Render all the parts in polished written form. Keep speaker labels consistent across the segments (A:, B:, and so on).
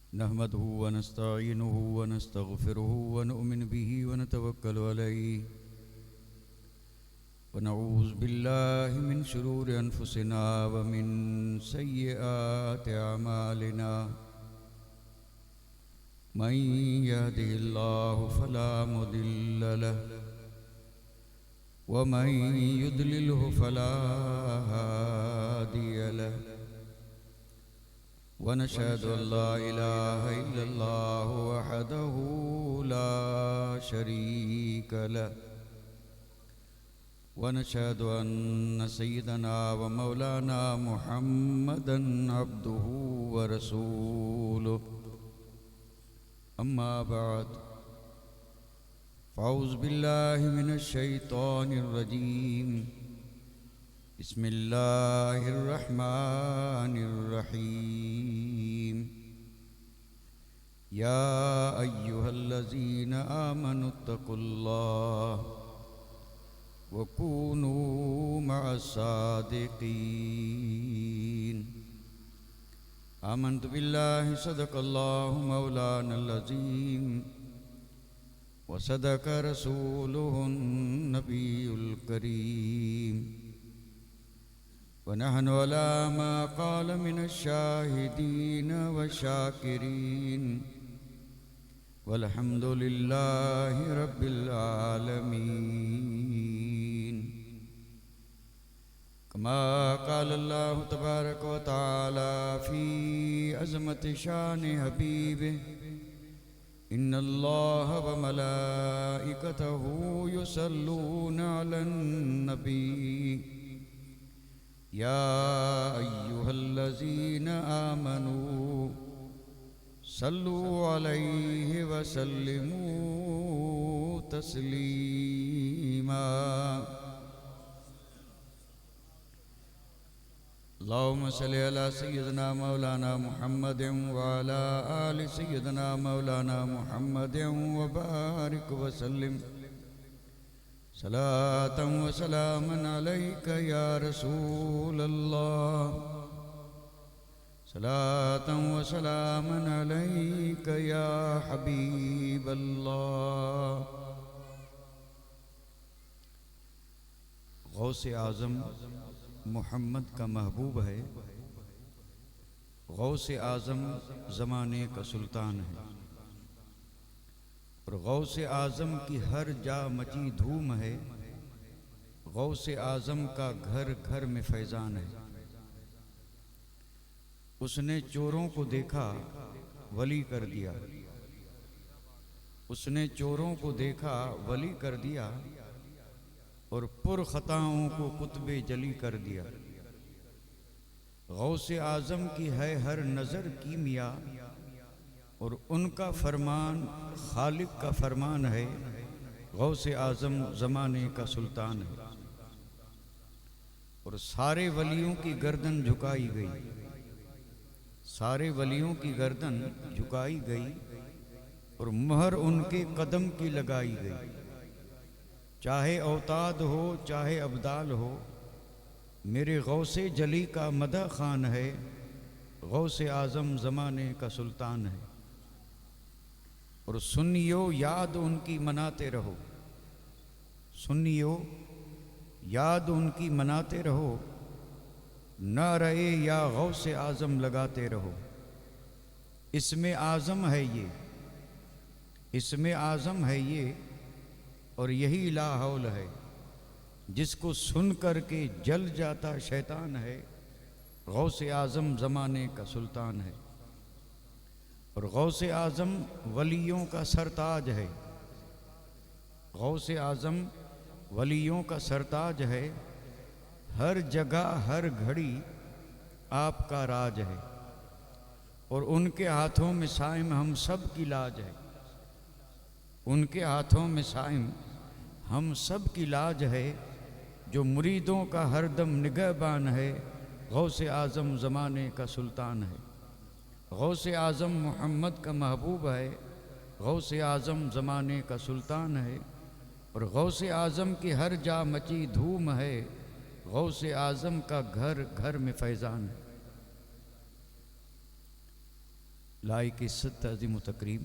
A: नहमदुहु व नस्तईनुहु व नस्तगफिरुहु व नु'मिनु बिही व नतवक्कलु अलैहि व नऊज़ु बिल्लाहि मिन शुरूरि अनफुसिना व मिन सय्यिआति अमालिना मन यहदिहिल्लाहु फला मुदिल्ल लहु व मन युद्लिलहु फला हादिय लहु वनशहदु अल्ला इलाहा इल्लल्लाहु वहदहु ला शरीक लहु वनशहदु अन्न सय्यदना व मौलाना मुहम्मदन अब्दुहु व रसूलुहु अम्मा बाद फ़अऊज़ु बिल्लाहि मिनश शैतानिर रजीम बिस्मिल्लाहिर रहमानिर रहीम या अय्युहल्लज़ीना आमनुत्तकुल्लाह व कूनू मअस्सादिक़ीन आमन्तु बिल्लाहि सदक़ल्लाहु मौलानल अज़ीम व सदक़ रसूलुहुन नबियुल करीम व नहनु अला मा क़ाल मिनश शाहिदीन व शाकिरीन वल्हम्दुलिल्लाहि रब्बिल आलमीन कमा क़ाल अल्लाहु तबारक व तआला फ़ी अज़मति शानि हबीबिहि इन्नल्लाह व मलाइकतहु युसल्लूना अलन नबी या अय्युहल्लज़ीना आमनू सल्लु अलैहि व सल्लिमू तस्लीमा अल्लाहुम्मा सल्लि अला सय्यिदिना मौलाना मुहम्मदिन व अला आलि सय्यिदिना मौलाना मुहम्मदिन व बारिक व सल्लिम सलातन व सलामन अलैका या रसूलल्लाह सलातन व सलामन अलैका या हबीबल्लाह। गौसे आज़म मोहम्मद का महबूब है। गौसे आज़म ज़माने का सुल्तान है और गौसे आज़म की हर जा मची धूम है। गौसे आज़म का घर घर में फैज़ान है। उसने चोरों को देखा वली कर दिया, उसने चोरों को देखा वली कर दिया और पुरखताओं को कुतबे जली कर दिया। गौसे आज़म की है हर नज़र कीमिया और उनका फरमान खालिक का फरमान है। गौसे आज़म ज़माने का सुल्तान है और सारे वलियों की गर्दन झुकाई गई, सारे वलियों की गर्दन झुकाई गई और मुहर उनके कदम की लगाई गई। चाहे औताद हो चाहे अब्दाल हो, मेरे गौसे जली का मदह खान है। गौसे आज़म ज़माने का सुल्तान है और सुन्नियो याद उनकी मनाते रहो, सुन्नियो याद उनकी मनाते रहो। न रहे या गौसे आज़म लगाते रहो। इसमें आज़म है ये, इसमें आज़म है ये और यही ला हौल है। जिसको सुन कर के जल जाता शैतान है। गौसे आज़म ज़माने का सुल्तान है और गौसे आज़म वलियों का सरताज है। गौसे आज़म वलियों का सरताज है। हर जगह हर घड़ी आपका राज है और उनके हाथों में साइम हम सब की लाज है। उनके हाथों में साइम हम सब की लाज है। जो मुरीदों का हरदम निगहबान है। गौसे आज़म ज़माने का सुल्तान है। गौसे आज़म मोहम्मद का महबूब है। गौसे आज़म ज़माने का सुल्तान है और गौसे आज़म की हर जा मची धूम है। गौसे आज़म का घर घर में फैज़ान है। लाइक इज़्ज़त अज़ीम व तकरीम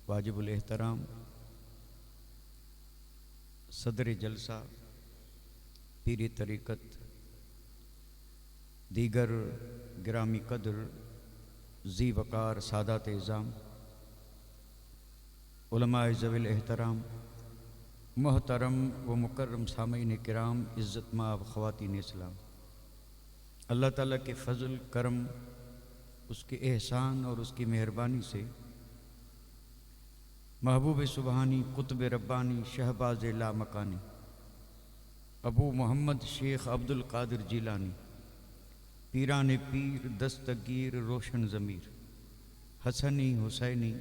A: वाजिबुल एहतराम सदर जलसा पीर तरीक़त दीगर गिरामी कदर ज़ी वक़ार सादात इज़ाम उलमाए ज़विल एहतराम मोहतरम व मुकर्रम सामीन किराम इज़्ज़त माब ख़वातीन इस्लाम, अल्लाह ताला के फ़ज़ल करम उसके एहसान और उसकी मेहरबानी से महबूब सुबहानी कुतुब रब्बानी शहबाज ला मकानी अबू मोहम्मद शेख अब्दुल कादिर जिलानी पीरान पीर दस्तगीर रोशन ज़मीर हसनी हुसैनी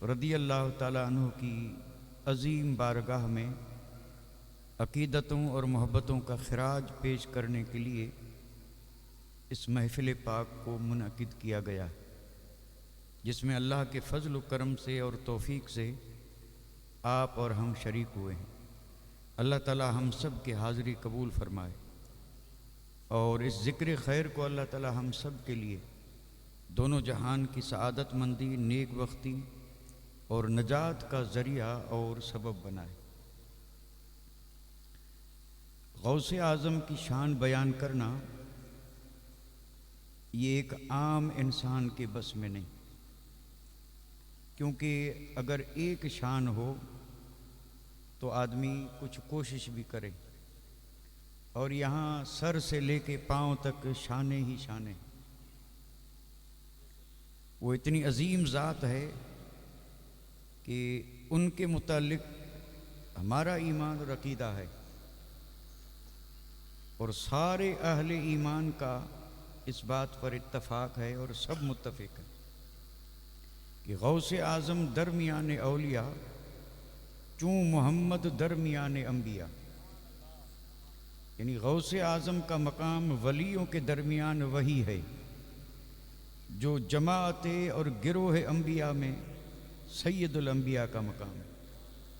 A: रदी अल्लाह ताला अन्हु की अज़ीम बारगाह में अक़ीदतों और मोहब्बतों का खिराज पेश करने के लिए इस महफ़िल पाक को मुनअक़िद किया गया है, जिसमें अल्लाह के फ़ज़ल व करम से और तौफ़ीक़ से आप और हम शरीक हुए हैं। अल्लाह ताला हम सब की हाज़िरी कबूल फ़रमाए और इस ज़िक्र खैर को अल्लाह ताला हम सब के लिए दोनों जहान की सआदतमंदी, नेक बख्ती और नजात का ज़रिया और सबब बनाए। गौसे आज़म की शान बयान करना ये एक आम इंसान के बस में नहीं, क्योंकि अगर एक शान हो तो आदमी कुछ कोशिश भी करे, और यहाँ सर से लेके पाँव तक शाने ही शाने। वो इतनी अजीम ज़ात है कि उनके मुतालिक हमारा ईमान और अक़ीदा है, और सारे अहले ईमान का इस बात पर इत्तफ़ाक़ है और सब मुत्तफ़िक़ है कि गौसे आज़म दरमियान औलिया चूँ मोहम्मद दरमियान अम्बिया, यानी गौसे आज़म का मकाम वलियों के दरमियान वही है जो जमाअत और गिरोह अम्बिया में सैयदुल अम्बिया का मकाम है,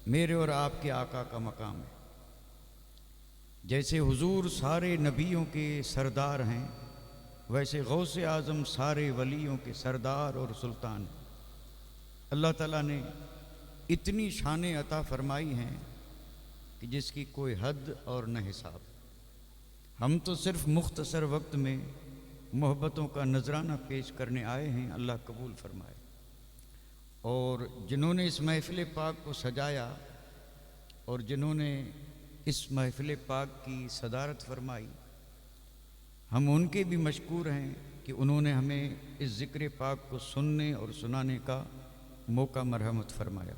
A: मेरे और आपके आका का मकाम है। जैसे हुजूर सारे नबियों के सरदार हैं, वैसे गौसे आज़म सारे वलियों के सरदार और सुल्तान हैं। अल्लाह ताला ने इतनी शानें अता फरमाई हैं कि जिसकी कोई हद और न हिसाब। हम तो सिर्फ़ मुख्तसर वक्त में मोहब्बतों का नजराना पेश करने आए हैं, अल्लाह कबूल फरमाए। और जिन्होंने इस महफ़िल पाक को सजाया और जिन्होंने इस महफ़िल पाक की सदारत फरमाई, हम उनके भी मशकूर हैं कि उन्होंने हमें इस ज़िक्र पाक को सुनने और सुनाने का मौका मरहमत फरमाया।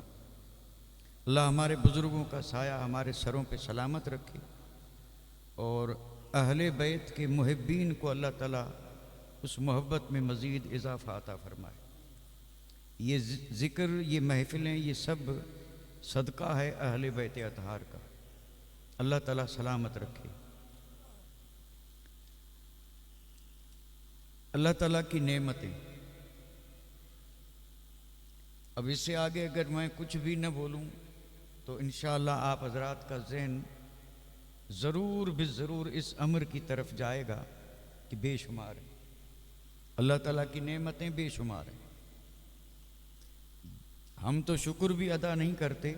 A: अल्लाह हमारे बुज़ुर्गों का साया हमारे सरों पे सलामत रखे और अहले बैत के मुहिब्बीन को अल्लाह ताला उस मोहब्बत में मज़ीद इज़ाफ़ा अता फरमाए। ये ज़िक्र, ये महफ़िलें, ये सब सदका है अहले बैत अतहार का। अल्लाह ताला सलामत रखे। अल्लाह ताला की नेमतें, अब इससे आगे अगर मैं कुछ भी न बोलूं तो इंशाअल्लाह आप हज़रात का ज़हन ज़रूर बिज़रूर इस अमर की तरफ जाएगा कि बेशुमार है, अल्लाह ताला की नेमतें बेशुमार हैं। हम तो शुक्र भी अदा नहीं करते,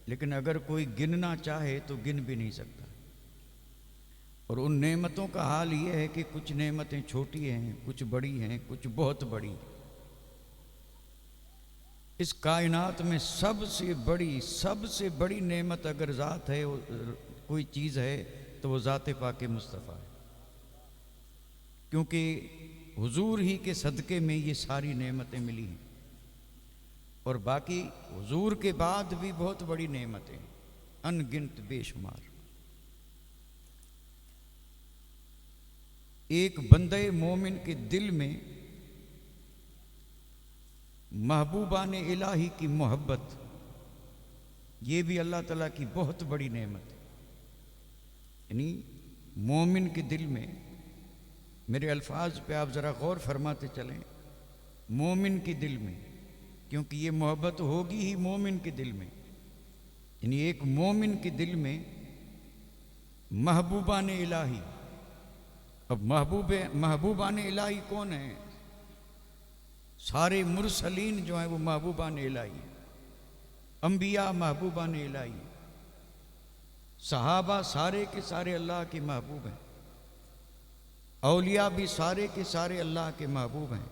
A: लेकिन अगर कोई गिनना चाहे तो गिन भी नहीं सकता। और उन नेमतों का हाल ये है कि कुछ नेमतें छोटी हैं, कुछ बड़ी हैं, कुछ बहुत बड़ी। इस कायनात में सबसे बड़ी नेमत अगर ज़ात है, कोई चीज़ है, तो वो ज़ात पाके मुस्तफ़ा है, क्योंकि हुजूर ही के सदक़े में ये सारी नेमतें मिली हैं। और बाकी हुजूर के बाद भी बहुत बड़ी नेमतें, अनगिनत बेशुमार। एक बंदे मोमिन के दिल में महबूबान इलाही की मोहब्बत, ये भी अल्लाह ताला की बहुत बड़ी नेमत है। यानी मोमिन के दिल में, मेरे अल्फाज पे आप ज़रा गौर फरमाते चलें, मोमिन के दिल में, क्योंकि ये मोहब्बत होगी ही मोमिन के दिल में। यानी एक मोमिन के दिल में महबूबान इलाही। अब महबूबान इलाही कौन है? सारे मुरसलीन जो हैं वो महबूबान इलाही, अंबिया महबूबान इलाही, सहाबा सारे के सारे अल्लाह के महबूब हैं, औलिया भी सारे के सारे अल्लाह के महबूब हैं,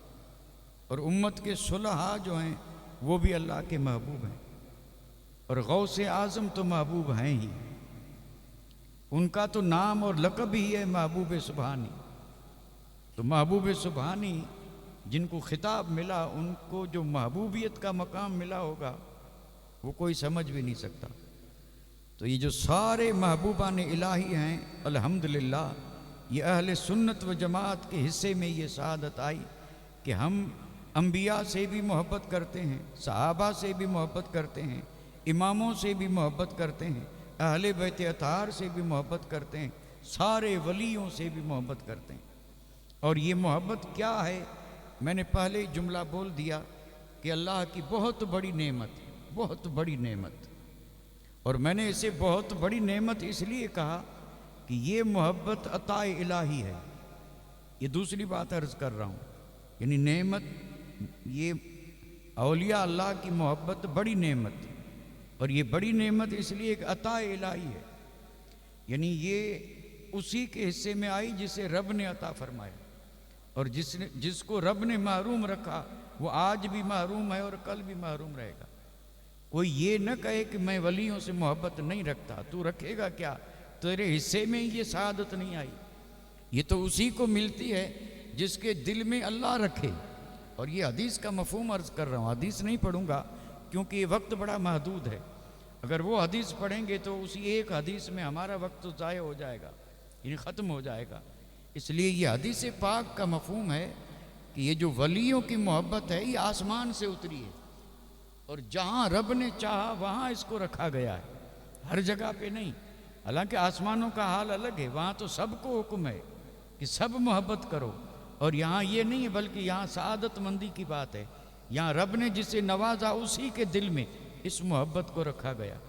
A: और उम्मत के सुलहा जो हैं वो भी अल्लाह के महबूब हैं, और गौसे आज़म तो महबूब हैं ही, उनका तो नाम और लक़ब ही है महबूब सुबहानी। तो महबूब सुबहानी जिनको खिताब मिला, उनको जो महबूबियत का मकाम मिला होगा वो कोई समझ भी नहीं सकता। तो ये जो सारे महबूबान इलाही हैं, अल्हम्दुलिल्लाह, ये अहले सुन्नत व जमात के हिस्से में ये शहादत आई कि हम अंबिया से भी मोहब्बत करते हैं, सहाबा से भी मोहब्बत करते हैं, इमामों से भी मोहब्बत करते हैं, अहले बैत अतार से भी मोहब्बत करते हैं, सारे वलियों से भी मोहब्बत करते हैं। और ये मोहब्बत क्या है, मैंने पहले ही जुमला बोल दिया कि अल्लाह की बहुत बड़ी नेमत, बहुत बड़ी नेमत। और मैंने इसे बहुत बड़ी नेमत इसलिए कहा कि ये मोहब्बत अताए इलाही है। ये दूसरी बात अर्ज़ कर रहा हूँ, यानी नेमत, ये औलिया अल्लाह की मोहब्बत बड़ी नेमत, और ये बड़ी नेमत इसलिए एक अताए इलाही है, यानी ये उसी के हिस्से में आई जिसे रब ने अता फरमाया, और जिसको रब ने महरूम रखा वो आज भी महरूम है और कल भी महरूम रहेगा। कोई ये न कहे कि मैं वलियों से मोहब्बत नहीं रखता, तू रखेगा क्या, तेरे हिस्से में ये शहादत नहीं आई। ये तो उसी को मिलती है जिसके दिल में अल्लाह रखे। और ये हदीस का मफहूम अर्ज़ कर रहा हूँ, हदीस नहीं पढ़ूंगा क्योंकि ये वक्त बड़ा महदूद है। अगर वो हदीस पढ़ेंगे तो उसी एक हदीस में हमारा वक्त तो ज़ाय हो जाएगा, यानी ख़त्म हो जाएगा। इसलिए ये हदीस पाक का मफहूम है कि ये जो वलियों की मोहब्बत है ये आसमान से उतरी है, और जहाँ रब ने चाहा वहाँ इसको रखा गया है, हर जगह पे नहीं। हालांकि आसमानों का हाल अलग है, वहाँ तो सबको हुक्म है कि सब मोहब्बत करो, और यहाँ ये नहीं है, बल्कि यहाँ सआदतमंदी की बात है। यहाँ रब ने जिसे नवाजा उसी के दिल में इस मोहब्बत को रखा गया।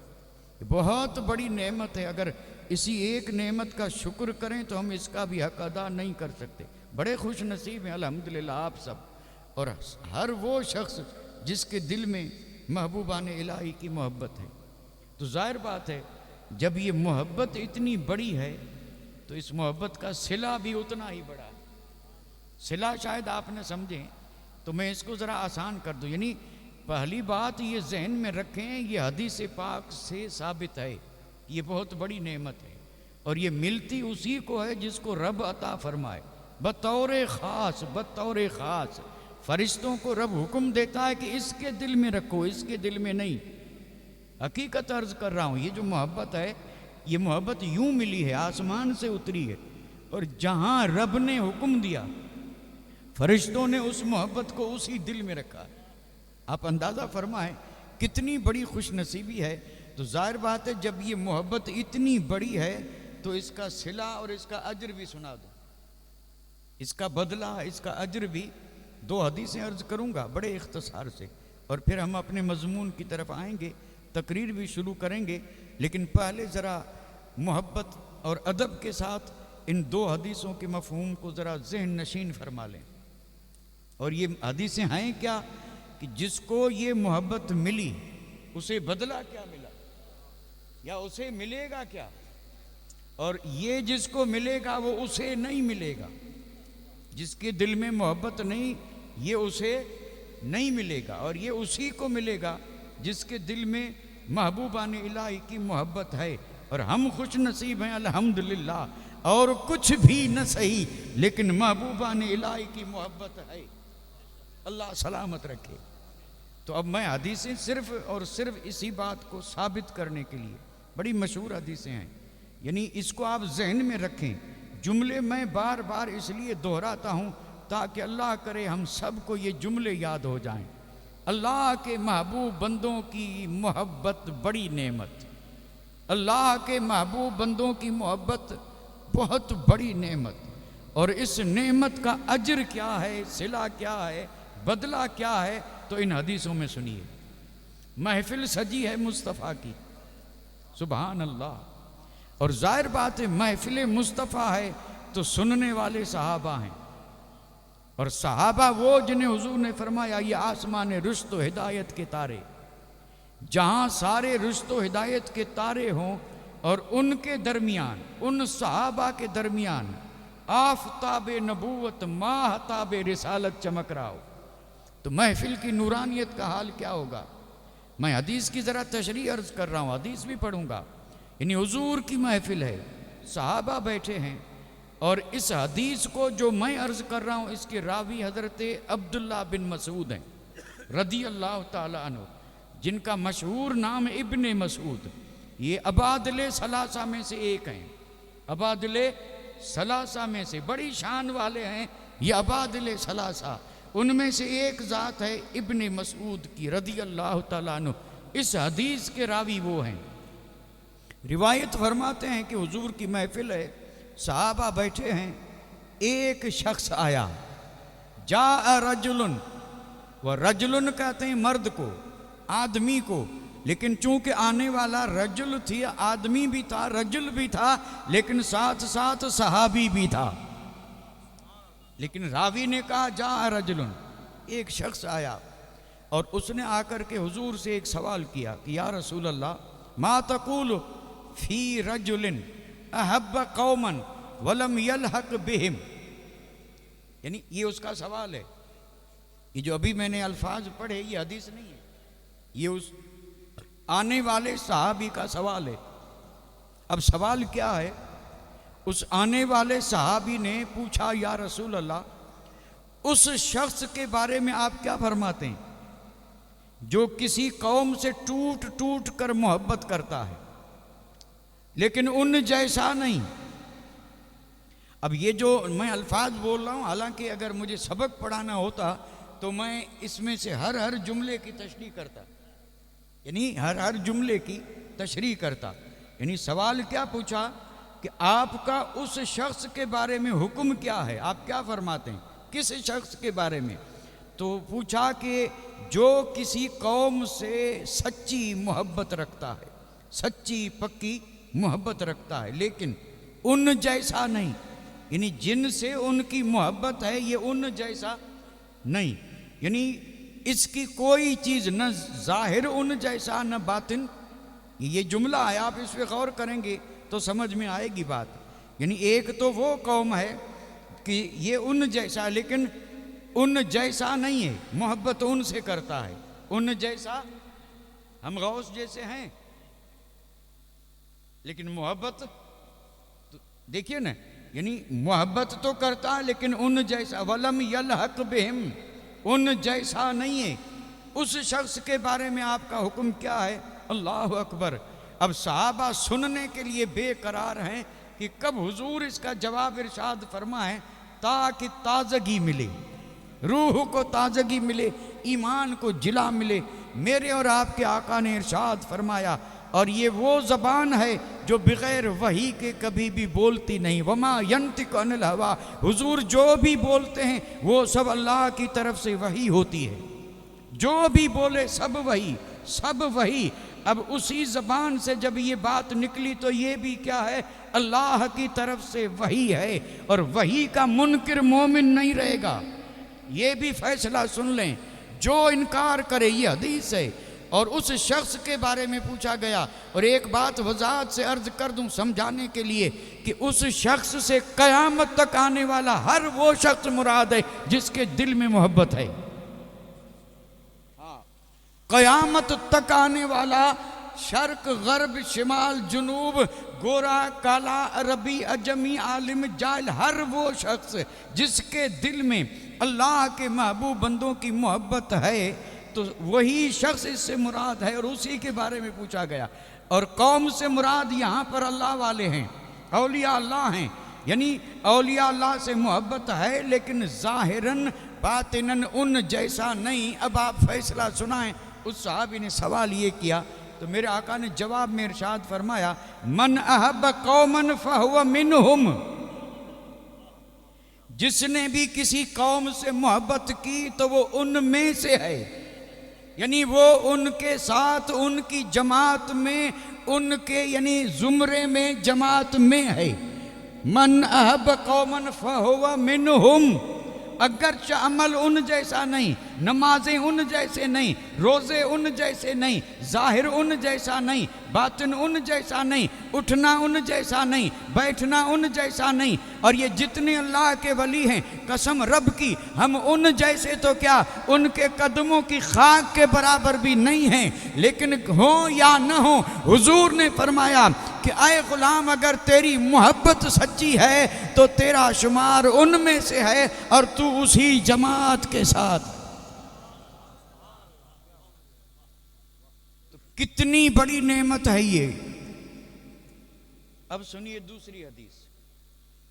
A: बहुत बड़ी नेमत है, अगर इसी एक नेमत का शुक्र करें तो हम इसका भी हक अदा नहीं कर सकते। बड़े खुश नसीब हैं अल्हम्दुलिल्लाह आप सब, और हर वो शख्स जिसके दिल में महबूबान इलाही की मोहब्बत है। तो जाहिर बात है जब ये मोहब्बत इतनी बड़ी है तो इस मोहब्बत का सिला भी उतना ही बड़ा है। सिला शायद आप न समझें तो मैं इसको ज़रा आसान कर दूं। यानी पहली बात ये जहन में रखें, ये हदीस पाक से साबित है, ये बहुत बड़ी नेमत है, और ये मिलती उसी को है जिसको रब अता फरमाए बतौर ख़ास। बतौर ख़ास फरिश्तों को रब हुक्म देता है कि इसके दिल में रखो, इसके दिल में नहीं। हकीकत अर्ज़ कर रहा हूँ, ये जो मोहब्बत है ये मोहब्बत यूं मिली है, आसमान से उतरी है, और जहाँ रब ने हुक्म दिया फरिश्तों ने उस मोहब्बत को उसी दिल में रखा है। आप अंदाज़ा फरमाएं कितनी बड़ी खुशनसीबी है। तो जाहिर बात है जब ये मोहब्बत इतनी बड़ी है तो इसका सिला और इसका अज्र भी सुना दो, इसका बदला, इसका अज्र भी। दो हदीसें अर्ज़ करूँगा बड़े इख्तिसार से, और फिर हम अपने मज़मून की तरफ आएंगे, तकरीर भी शुरू करेंगे। लेकिन पहले ज़रा मोहब्बत और अदब के साथ इन दो हदीसों के मफ़हूम को ज़रा ज़हन नशीन फरमा लें। और ये हदीसें हैं क्या कि जिसको ये मोहब्बत मिली उसे बदला क्या मिला, या उसे मिलेगा क्या, और ये जिसको मिलेगा वो उसे नहीं मिलेगा। जिसके दिल में मोहब्बत नहीं ये उसे नहीं मिलेगा, और ये उसी को मिलेगा जिसके दिल में महबूबान इलाही की मोहब्बत है। और हम खुश नसीब हैं अल्हम्दुलिल्लाह, और कुछ भी न सही लेकिन महबूबान इलाही की मोहब्बत है। अल्लाह सलामत रखे। तो अब मैं हदीसें सिर्फ और सिर्फ इसी बात को साबित करने के लिए, बड़ी मशहूर हदीसें हैं, यानी इसको आप जहन में रखें। जुमले मैं बार बार इसलिए दोहराता हूँ ताकि अल्लाह करे हम सबको ये जुमले याद हो जाएं। अल्लाह के महबूब बंदों की मोहब्बत बड़ी नेमत, अल्लाह के महबूब बंदों की मोहब्बत बहुत बड़ी नेमत। और इस नेमत का अज्र क्या है, सिला क्या है, बदला क्या है, तो इन हदीसों में सुनिए। महफिल सजी है मुस्तफ़ा की, सुभान अल्लाह। और जाहिर बात है महफिल मुस्तफ़ा है तो सुनने वाले सहाबा हैं। और सहाबा वो जिन्हें हुजूर ने फरमाया ये आसमान रुश्त व हिदायत के तारे, जहाँ सारे रुश्त व हिदायत के तारे हों और उनके दरमियान, उन सहाबा के दरमियान आफताब नबूवत माहताब रिसालत चमक रहा हो, तो महफिल की नूरानियत का हाल क्या होगा। मैं हदीस की ज़रा तशरीह अर्ज कर रहा हूँ, हदीस भी पढ़ूंगा। यानी हुजूर की महफिल है, सहाबा बैठे हैं, और इस हदीस को जो मैं अर्ज कर रहा हूँ इसके रावी हज़रत अब्दुल्ला बिन मसूद हैं रदी अल्लाह ताला अन्हु, जिनका मशहूर नाम इब्ने मसूद। ये अबादिले सलासा में से एक हैं, अबादिले सलासा में से बड़ी शान वाले हैं ये अबादिले सलासा, उनमें से एक ज़ात है इब्ने मसूद की रदी अल्लाह ताला अन्हु। इस हदीस के रावी वो हैं। रिवायत फरमाते हैं कि हुजूर की महफिल है, सहाबा बैठे हैं, एक शख्स आया, जा रजुलन, वह रजुलन कहते हैं मर्द को, आदमी को, लेकिन चूंकि आने वाला रजुल थी, आदमी भी था, रजुल भी था, लेकिन साथ साथ सहाबी भी था। लेकिन रावी ने कहा जा रजुलन, एक शख्स आया और उसने आकर के हुजूर से एक सवाल किया कि या रसूल अल्लाह मा तक़ूल फी रजुलिन अहब्ब कौमन वलम यलहक बिहिम। यानी ये उसका सवाल है, ये जो अभी मैंने अल्फाज पढ़े ये हदीस नहीं है, ये उस आने वाले सहाबी का सवाल है। अब सवाल क्या है, उस आने वाले सहाबी ने पूछा या रसूल अल्लाह उस शख्स के बारे में आप क्या फरमाते हैं जो किसी कौम से टूट टूट कर मोहब्बत करता है लेकिन उन जैसा नहीं। अब ये जो मैं अल्फाज बोल रहा हूँ, हालांकि अगर मुझे सबक पढ़ाना होता तो मैं इसमें से हर जुमले की तशरीह करता, यानी हर जुमले की तशरीह करता। यानी सवाल क्या पूछा कि आपका उस शख्स के बारे में हुक्म क्या है, आप क्या फरमाते हैं किस शख्स के बारे में। तो पूछा कि जो किसी कौम से सच्ची मोहब्बत रखता है, सच्ची पक्की मोहब्बत रखता है, लेकिन उन जैसा नहीं, यानी जिनसे उनकी मोहब्बत है ये उन जैसा नहीं, यानी इसकी कोई चीज़ न जाहिर उन जैसा न बातिन। ये जुमला है, आप इस पर गौर करेंगे तो समझ में आएगी बात। यानी एक तो वो कौम है कि ये उन जैसा, लेकिन उन जैसा नहीं है, मोहब्बत उनसे करता है, उन जैसा हम गौस जैसे हैं, लेकिन मोहब्बत तो देखिए ना, यानी मोहब्बत तो करता है लेकिन उन जैसा, वलम यलहक बिहिम, उन जैसा नहीं है। उस शख्स के बारे में आपका हुक्म क्या है। अल्लाह अकबर। अब सहाबा सुनने के लिए बेकरार हैं कि कब हुजूर इसका जवाब इरशाद फरमाएं ताकि ताजगी मिले, रूह को ताजगी मिले, ईमान को जिला मिले। मेरे और आपके आका ने इरशाद फरमाया, और ये वो ज़बान है जो बग़ैर वही के कभी भी बोलती नहीं। वमा यंतिकु अनिल हवा, हुजूर जो भी बोलते हैं वो सब अल्लाह की तरफ से वही होती है, जो भी बोले सब वही, सब वही। अब उसी ज़बान से जब ये बात निकली तो ये भी क्या है, अल्लाह की तरफ से वही है, और वही का मुनकिर मोमिन नहीं रहेगा। ये भी फैसला सुन लें, जो इनकार करे, ये हदीस है। और उस शख्स के बारे में पूछा गया, और एक बात वजाहत से अर्ज कर दूं समझाने के लिए कि उस शख्स से क़यामत तक आने वाला हर वो शख्स मुराद है जिसके दिल में मोहब्बत है। क़यामत तक आने वाला, शर्क गर्ब शिमाल जुनूब, गोरा काला अरबी अजमी आलिम जाहिल, हर वो शख्स जिसके दिल में अल्लाह के महबूब बंदों की मोहब्बत है, तो वही शख्स इससे मुराद है, और उसी के बारे में पूछा गया। और कौम से मुराद यहाँ पर अल्लाह वाले हैं, औलिया अल्लाह हैं, यानी औलिया अल्लाह से मोहब्बत है लेकिन ज़ाहिरन बातिनन उन जैसा नहीं। अब आप फैसला सुनाएं। उस सहाबी ने सवाल ये किया तो मेरे आका ने जवाब में इरशाद फरमाया, मन अहब कौमन फहुव मिनहुम, जिसने भी किसी कौम से मोहब्बत की तो वो उनमें से है, यानी वो उनके साथ, उनकी जमात में, उनके यानी जुमरे में, जमात में है। मन अहब कौमन फहुव मिनहुम, अगरचे अमल उन जैसा नहीं, नमाजें उन जैसे नहीं, रोज़े उन जैसे नहीं, जाहिर उन जैसा नहीं, बातिन उन जैसा नहीं, उठना उन जैसा नहीं, बैठना उन जैसा नहीं। और ये जितने अल्लाह के वली हैं, कसम रब की, हम उन जैसे तो क्या, उनके कदमों की खाक के बराबर भी नहीं हैं। लेकिन हो या न हो, हुजूर ने फरमाया कि आए गुलाम, अगर तेरी मोहब्बत सच्ची है तो तेरा शुमार उनमें से है और तू उसी जमात के साथ। तो कितनी बड़ी नेमत है ये। अब सुनिए दूसरी हदीस।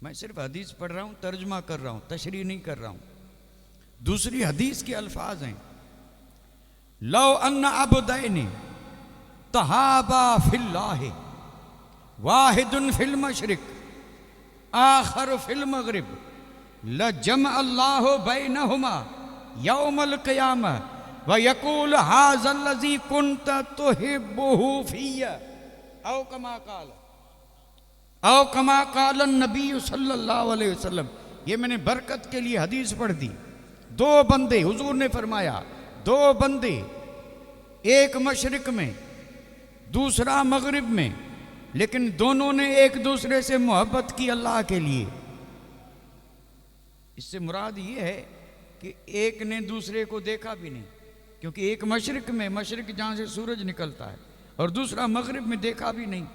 A: मैं सिर्फ हदीस पढ़ रहा हूं, तर्जुमा कर रहा हूं, तशरीह नहीं कर रहा हूं। दूसरी हदीस के अल्फाज हैं, लो अन्ना अबदैनि तहाबा फिल्लाहि वाहिदुन फिल मशरिक आखर फिल मगरिब लजम अल्लाह बैनहुमा यौमल क़ियामह व यक़ूल हाज़ल लज़ी कुन्त तुहिब्बुहु फ़िय्या औ कमा क़ाल नबी सल्लल्लाहु अलैहि वसल्लम। ये मैंने बरकत के लिए हदीस पढ़ दी। दो बंदे, हुजूर ने फरमाया, दो बंदे, एक मशरिक में दूसरा मगरिब में, लेकिन दोनों ने एक दूसरे से मोहब्बत की अल्लाह के लिए। इससे मुराद ये है कि एक ने दूसरे को देखा भी नहीं, क्योंकि एक मशरिक में, मशरिक जहाँ से सूरज निकलता है, और दूसरा मगरिब में देखा भी नहीं।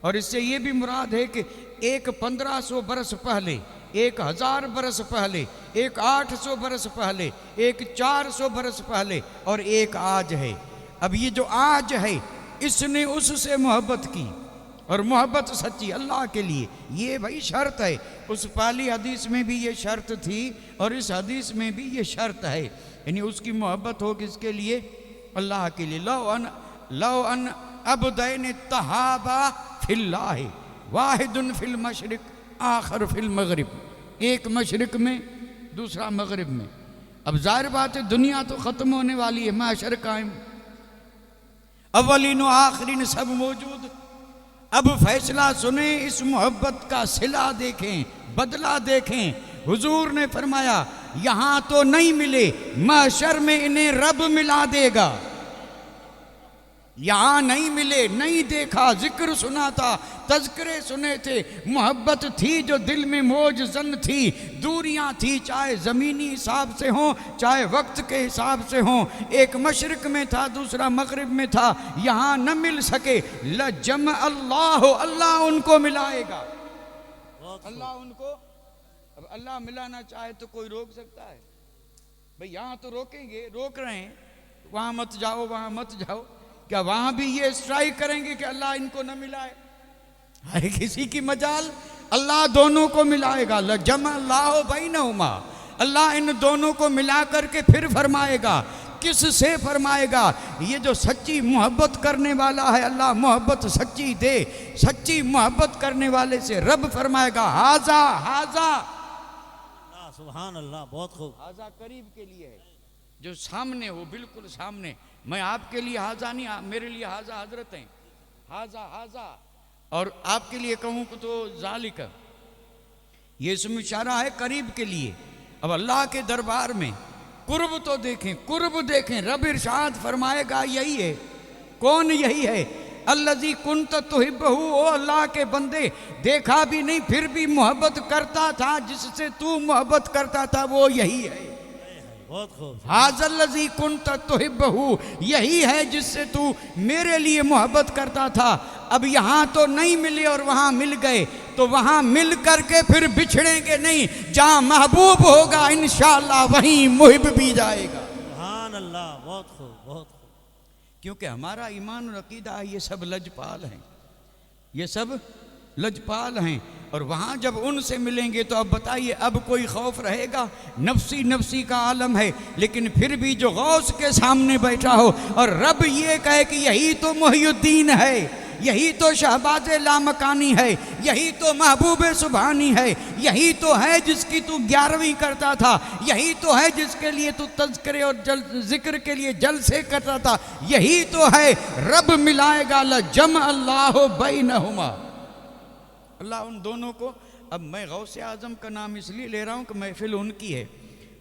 A: और इससे ये भी मुराद है कि एक 1500 बरस पहले, 1000 बरस पहले, एक 800 बरस पहले, एक 400 बरस पहले, और एक आज है। अब ये जो आज है, इसने उससे मोहब्बत की, और मोहब्बत सच्ची अल्लाह के लिए। ये भाई शर्त है। उस पहली हदीस में भी ये शर्त थी और इस हदीस में भी ये शर्त है, यानी उसकी मोहब्बत हो किसके लिए, अल्लाह के लिए। लो अन अबदैन तहाबा फिल्लाहि वाहिदुन फिल मशरिक आखर फिल मगरिब, एक मशरिक में दूसरा मगरिब में। अब जाहिर बात है दुनिया तो ख़त्म होने वाली है, माशर कायम, अव्वलीन व आखिरीन सब मौजूद। अब फैसला सुने, इस मोहब्बत का सिला देखें, बदला देखें। हुजूर ने फरमाया यहां तो नहीं मिले, महशर में इन्हें रब मिला देगा। यहां नहीं मिले, नहीं देखा, जिक्र सुना था, तज़किरे सुने थे, मोहब्बत थी जो दिल में मौज जन थी, दूरियां थी चाहे ज़मीनी हिसाब से हों चाहे वक्त के हिसाब से हों। एक मशरिक में था, दूसरा मगरिब में था, यहाँ न मिल सके। लजम अल्लाह, अल्लाह उनको मिलाएगा, अल्लाह उनको। अब अल्लाह मिलाना चाहे तो कोई रोक सकता है? भाई यहाँ तो रोकेंगे, रोक रहे हैं, वहाँ मत जाओ, वहाँ मत जाओ। क्या वहां भी ये स्ट्राइक करेंगे कि अल्लाह इनको न मिलाए? अरे किसी की मजाल, अल्लाह दोनों को मिलाएगा। लजम अल्लाह बैनहुमा, अल्लाह इन दोनों को मिला करके फिर फरमाएगा। किस से फरमाएगा? ये जो सच्ची मोहब्बत करने वाला है, अल्लाह मोहब्बत सच्ची दे। सच्ची मोहब्बत करने वाले से रब फरमाएगा हाजा हाजा,
B: सुभान अल्लाह, बहुत खूब।
A: हाजा करीब के लिए है, जो सामने हो, बिल्कुल सामने। मैं आपके लिए हाजा नहीं, मेरे लिए हाजा हजरत हैं, हाजा हाजा। और आपके लिए कहूँ तो जालिक, ये इसमें इशारा है करीब के लिए। अब अल्लाह के दरबार में कुर्ब तो देखें, कुर्ब देखें। रब इरशाद फरमाएगा यही है। कौन यही है? अल्लज़ी कुन्त तुहिब्बुहु, ओ अल्लाह के बंदे, देखा भी नहीं फिर भी मोहब्बत करता था, जिससे तू मोहब्बत करता था वो यही है।
B: बहुत खूब।
A: हाज़ल्लज़ी कुन्त तुहिब्बुहु, यही है जिससे तू मेरे लिए मोहब्बत करता था। अब यहाँ तो नहीं मिले और वहाँ मिल गए, तो वहाँ मिल करके फिर बिछड़ेंगे नहीं। जहाँ महबूब होगा इंशाअल्लाह वहीं मुहिब भी जाएगा।
B: सुभान अल्लाह, बहुत खूब, बहुत खूब।
A: क्योंकि हमारा ईमान और अकीदा, ये सब लजपाल हैं, ये सब लजपाल हैं। और वहाँ जब उनसे मिलेंगे तो अब बताइए, अब कोई खौफ रहेगा? नफसी नफसी का आलम है, लेकिन फिर भी जो गौस के सामने बैठा हो और रब ये कहे कि यही तो मुहियुद्दीन है, यही तो शहबाज लामकानी है, यही तो महबूब सुभानी है, यही तो है जिसकी तू 11वीं करता था, यही तो है जिसके लिए तू तज़किरे और जिक्र के लिए जलसे करता था, यही तो है। रब मिलाएगा लजम अल्लाह बैनहुमा, अल्लाह उन दोनों को। अब मैं गौसे आज़म का नाम इसलिए ले रहा हूँ कि महफिल उनकी है,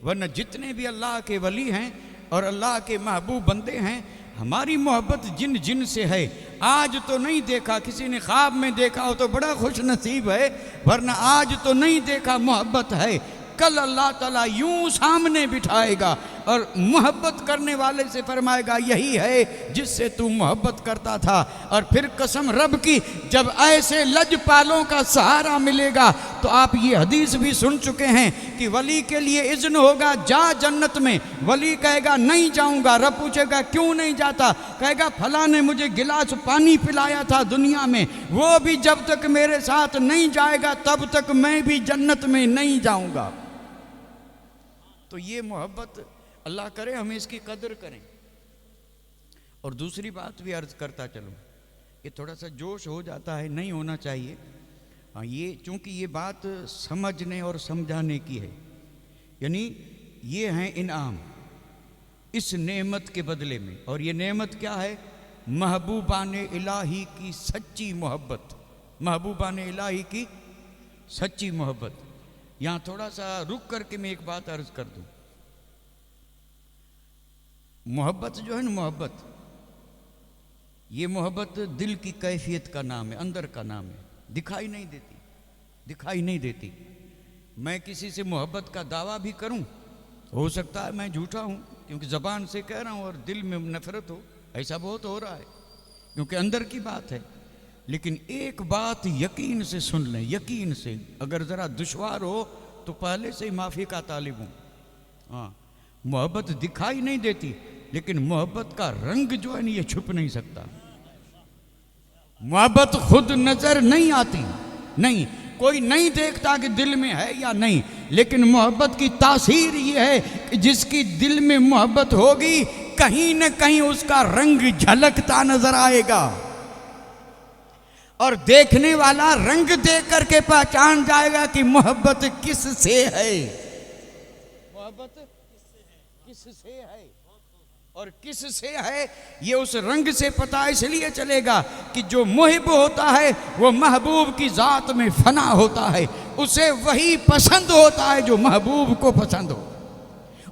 A: वरना जितने भी अल्लाह के वली हैं और अल्लाह के महबूब बंदे हैं, हमारी मोहब्बत जिन जिन से है। आज तो नहीं देखा, किसी ने ख्वाब में देखा हो तो बड़ा खुश नसीब है, वरना आज तो नहीं देखा मोहब्बत है। कल अल्लाह ताला यूं सामने बिठाएगा और मोहब्बत करने वाले से फरमाएगा यही है जिससे तू मोहब्बत करता था। और फिर कसम रब की, जब ऐसे लजपालों का सहारा मिलेगा तो आप ये हदीस भी सुन चुके हैं कि वली के लिए इज़्न होगा, जा जन्नत में। वली कहेगा नहीं जाऊंगा। रब पूछेगा क्यों नहीं जाता? कहेगा फला ने मुझे गिलास पानी पिलाया था दुनिया में, वो भी जब तक मेरे साथ नहीं जाएगा तब तक मैं भी जन्नत में नहीं जाऊंगा। तो ये मोहब्बत, अल्लाह करे हमें इसकी कदर करें। और दूसरी बात भी अर्ज करता चलूँ, ये थोड़ा सा जोश हो जाता है, नहीं होना चाहिए। हाँ, ये चूँकि ये बात समझने और समझाने की है, यानी ये हैं इनाम इस नेमत के बदले में। और ये नेमत क्या है? महबूबान इलाही की सच्ची मोहब्बत। महबूबान इलाही की सच्ची मोहब्बत। यहाँ थोड़ा सा रुक करके मैं एक बात अर्ज कर दूं। मोहब्बत जो है ना, मोहब्बत, ये मोहब्बत दिल की कैफियत का नाम है, अंदर का नाम है, दिखाई नहीं देती, दिखाई नहीं देती। मैं किसी से मोहब्बत का दावा भी करूं, हो सकता है मैं झूठा हूं क्योंकि ज़बान से कह रहा हूं और दिल में नफरत हो, ऐसा बहुत हो रहा है क्योंकि अंदर की बात है। लेकिन एक बात यकीन से सुन लें, यकीन से, अगर ज़रा दुश्वार हो तो पहले से ही माफ़ी का तालिब हूँ। हाँ, मोहब्बत दिखाई नहीं देती, लेकिन मोहब्बत का रंग जो है ना ये छुप नहीं सकता। मोहब्बत खुद नज़र नहीं आती, नहीं, कोई नहीं देखता कि दिल में है या नहीं, लेकिन मोहब्बत की तासीर ये है कि जिसकी दिल में मोहब्बत होगी कहीं न कहीं उसका रंग झलकता नजर आएगा और देखने वाला रंग देख करके पहचान जाएगा कि मोहब्बत किस से है। मोहब्बत किस से है और किस से है ये उस रंग से पता इसलिए चलेगा कि जो मुहिब होता है वो महबूब की ज़ात में फना होता है, उसे वही पसंद होता है जो महबूब को पसंद हो।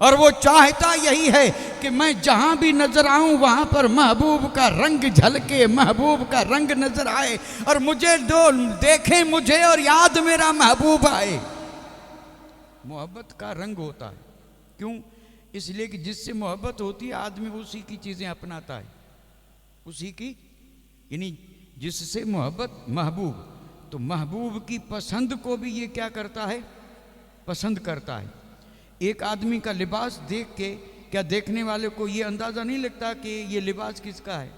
A: और वो चाहता यही है कि मैं जहाँ भी नजर आऊँ वहाँ पर महबूब का रंग झलके, महबूब का रंग नजर आए और मुझे दो देखें मुझे और याद मेरा महबूब आए। मोहब्बत का रंग होता है। क्यों? इसलिए कि जिससे मोहब्बत होती है आदमी उसी की चीज़ें अपनाता है, उसी की, यानी जिससे मोहब्बत, महबूब, तो महबूब की पसंद को भी ये क्या करता है? पसंद करता है। एक आदमी का लिबास देख के क्या देखने वाले को ये अंदाज़ा नहीं लगता कि ये लिबास किसका है?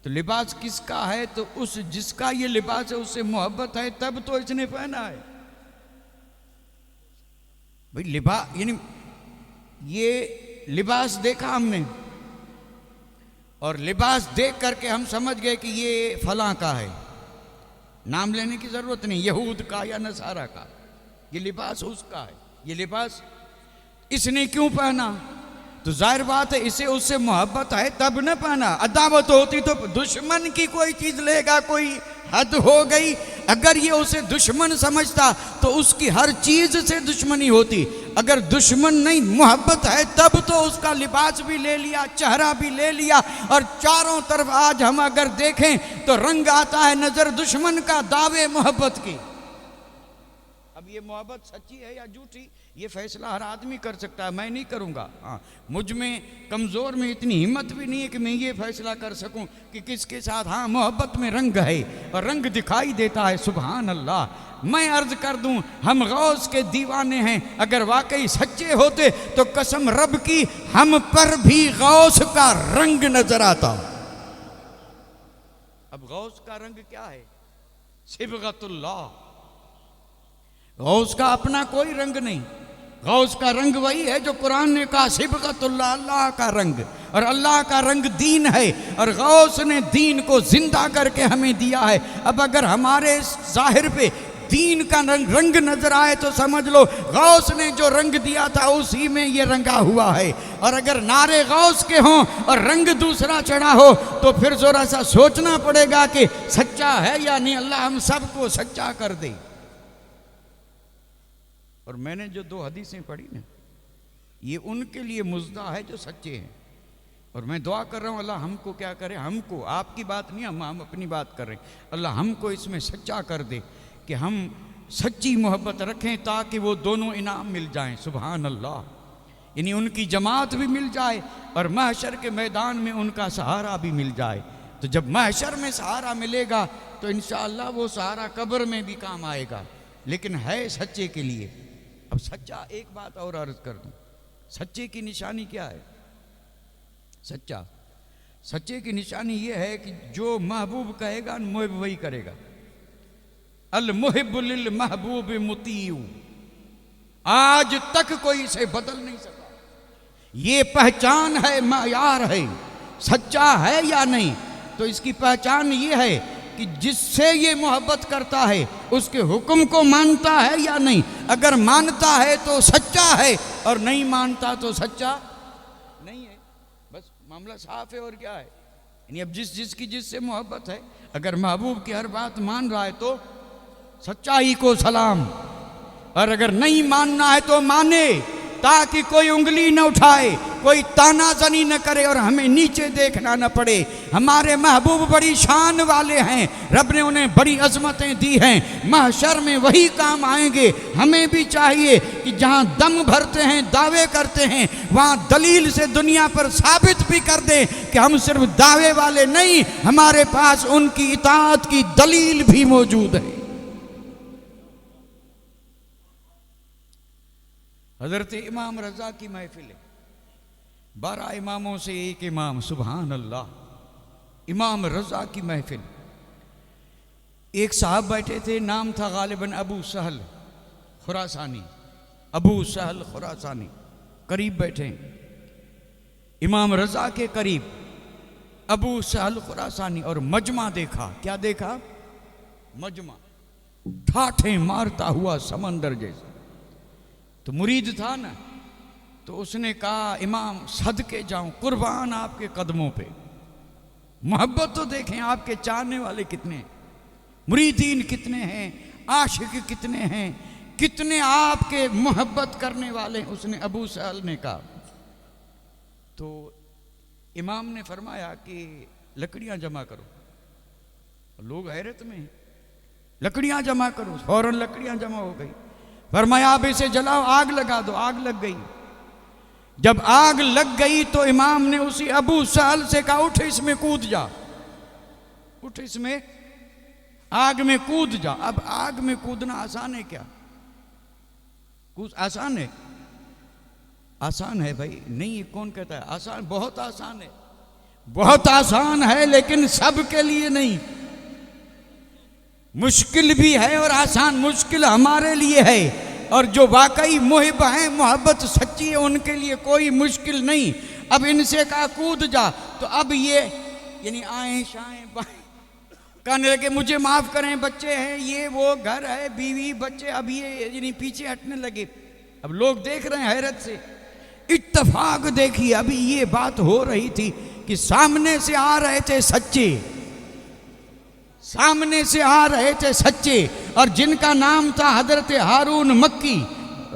A: तो लिबास किसका है? तो उस जिसका ये लिबास है उससे मोहब्बत है तब तो इसने पहना है। भाई लिबास, यानी ये लिबास देखा हमने और लिबास देख करके हम समझ गए कि ये फलां का है, नाम लेने की ज़रूरत नहीं, यहूद का या नसारा का, ये लिबास उसका है। ये लिबास इसने क्यों पहना? तो जाहिर बात है इसे उससे मोहब्बत है तब न पहना। अदावत होती तो दुश्मन की कोई चीज़ लेगा, कोई हद हो गई। अगर ये उसे दुश्मन समझता तो उसकी हर चीज़ से दुश्मनी होती। अगर दुश्मन नहीं, मोहब्बत है तब तो उसका लिबास भी ले लिया, चेहरा भी ले लिया और चारों तरफ आज हम अगर देखें तो रंग आता है नजर दुश्मन का दावे मोहब्बत की। अब ये मोहब्बत सच्ची है या झूठी ये फैसला हर आदमी कर सकता है, मैं नहीं करूँगा। हाँ, मुझ में कमज़ोर में इतनी हिम्मत भी नहीं है कि मैं ये फैसला कर सकूं कि किसके साथ, हाँ मोहब्बत में रंग है और रंग दिखाई देता है। सुभान अल्लाह। मैं अर्ज कर दूं हम गौस के दीवाने हैं, अगर वाकई सच्चे होते तो कसम रब की हम पर भी गौस का रंग नजर आता। अब गौस का रंग क्या है? सिबगतुल्लाह। गौस का अपना कोई रंग नहीं, गौस का रंग वही है जो कुरान ने कहा सिबगतुल्लाह, अल्लाह का रंग, और अल्लाह का रंग दीन है और गौस ने दीन को जिंदा करके हमें दिया है। अब अगर हमारे जाहिर पे दीन का रंग नजर आए तो समझ लो गौस ने जो रंग दिया था उसी में ये रंगा हुआ है। और अगर नारे गौस के हों और रंग दूसरा चढ़ा हो तो फिर जरा सा सोचना पड़ेगा कि सच्चा है या नहीं। अल्लाह हम सबको सच्चा कर दे। और मैंने जो दो हदीसें पढ़ी ना, ये उनके लिए मुजदा है जो सच्चे हैं। और मैं दुआ कर रहा हूँ अल्लाह हमको क्या करे, हमको, आपकी बात नहीं, हम अपनी बात कर रहे हैं, अल्लाह हमको इसमें सच्चा कर दे कि हम सच्ची मोहब्बत रखें ताकि वो दोनों इनाम मिल जाएं। सुभान अल्लाह। यानी उनकी जमात भी मिल जाए और महशर के मैदान में उनका सहारा भी मिल जाए। तो जब महशर में सहारा मिलेगा तो इंशाअल्लाह वो सहारा कब्र में भी काम आएगा, लेकिन है सच्चे के लिए। अब सच्चा, एक बात और अर्ज कर दूं, सच्चे की निशानी क्या है? सच्चे की निशानी ये है कि जो महबूब कहेगा मुहिब वही करेगा। अल मुहिब लिल महबूब मुतीउ, आज तक कोई इसे बदल नहीं सका। ये पहचान है, मायार है, सच्चा है या नहीं। तो इसकी पहचान ये है कि जिससे ये मोहब्बत करता है उसके हुक्म को मानता है या नहीं। अगर मानता है तो सच्चा है और नहीं मानता तो सच्चा नहीं है। बस मामला साफ है। और क्या है? यानी अब जिसकी जिससे मोहब्बत है, अगर महबूब की हर बात मान रहा है तो सच्चाई को सलाम, और अगर नहीं मानना है तो माने, ताकि कोई उंगली न उठाए, कोई तानाजनी न करे और हमें नीचे देखना न पड़े। हमारे महबूब बड़ी शान वाले हैं, रब ने उन्हें बड़ी अजमतें दी हैं, महशर में वही काम आएंगे। हमें भी चाहिए कि जहां दम भरते हैं, दावे करते हैं, वहां दलील से दुनिया पर साबित भी कर दें कि हम सिर्फ दावे वाले नहीं, हमारे पास उनकी इताअत की दलील भी मौजूद है। हजरत इमाम रजा की महफिल है, 12 इमामों से एक इमाम, सुभान अल्लाह, इमाम रजा की महफिल। एक साहब बैठे थे, नाम था गालिबन अबू सहल खुरासानी, अबू सहल खुरासानी, करीब बैठे, इमाम रजा के करीब अबू सहल खुरासानी। और मजमा देखा। क्या देखा? मजमा, ठाठे मारता हुआ समंदर जैसा। तो मुरीद था ना, तो उसने कहा इमाम सदके जाऊं, कुर्बान आपके कदमों पे। मोहब्बत तो देखें, आपके चाहने वाले कितने हैं, मुरीदीन कितने हैं, आशिक कितने हैं, कितने आपके मोहब्बत करने वाले। उसने, अबू सहल ने कहा। तो इमाम ने फरमाया कि लकड़ियां जमा करो। लोग हैरत में हैं, लकड़ियां जमा करो। फौरन लकड़ियां जमा हो गई। फरमाया अब इसे जलाओ, आग लगा दो। आग लग गई। जब आग लग गई तो इमाम ने उसी अबू सहल से कहा उठ इसमें कूद जा, उठ इसमें आग में कूद जा। अब आग में कूदना आसान है क्या? आसान है? आसान है भाई? नहीं, कौन कहता है आसान? बहुत आसान है, बहुत आसान है, लेकिन सबके लिए नहीं। मुश्किल भी है और आसान। मुश्किल हमारे लिए है, और जो वाकई मुहिब हैं, मोहब्बत सच्ची है, उनके लिए कोई मुश्किल नहीं। अब इनसे कहा कूद जा, तो अब ये यानी आए शाएं बाएं कहने लगे मुझे माफ करें, बच्चे हैं, ये वो, घर है, बीवी बच्चे। अब ये यानी पीछे हटने लगे। अब लोग देख रहे हैं हैरत से। इत्तफाक देखिए, अभी ये बात हो रही थी कि सामने से आ रहे थे सच्चे, सामने से आ रहे थे सच्चे, और जिनका नाम था हजरत हारून मक्की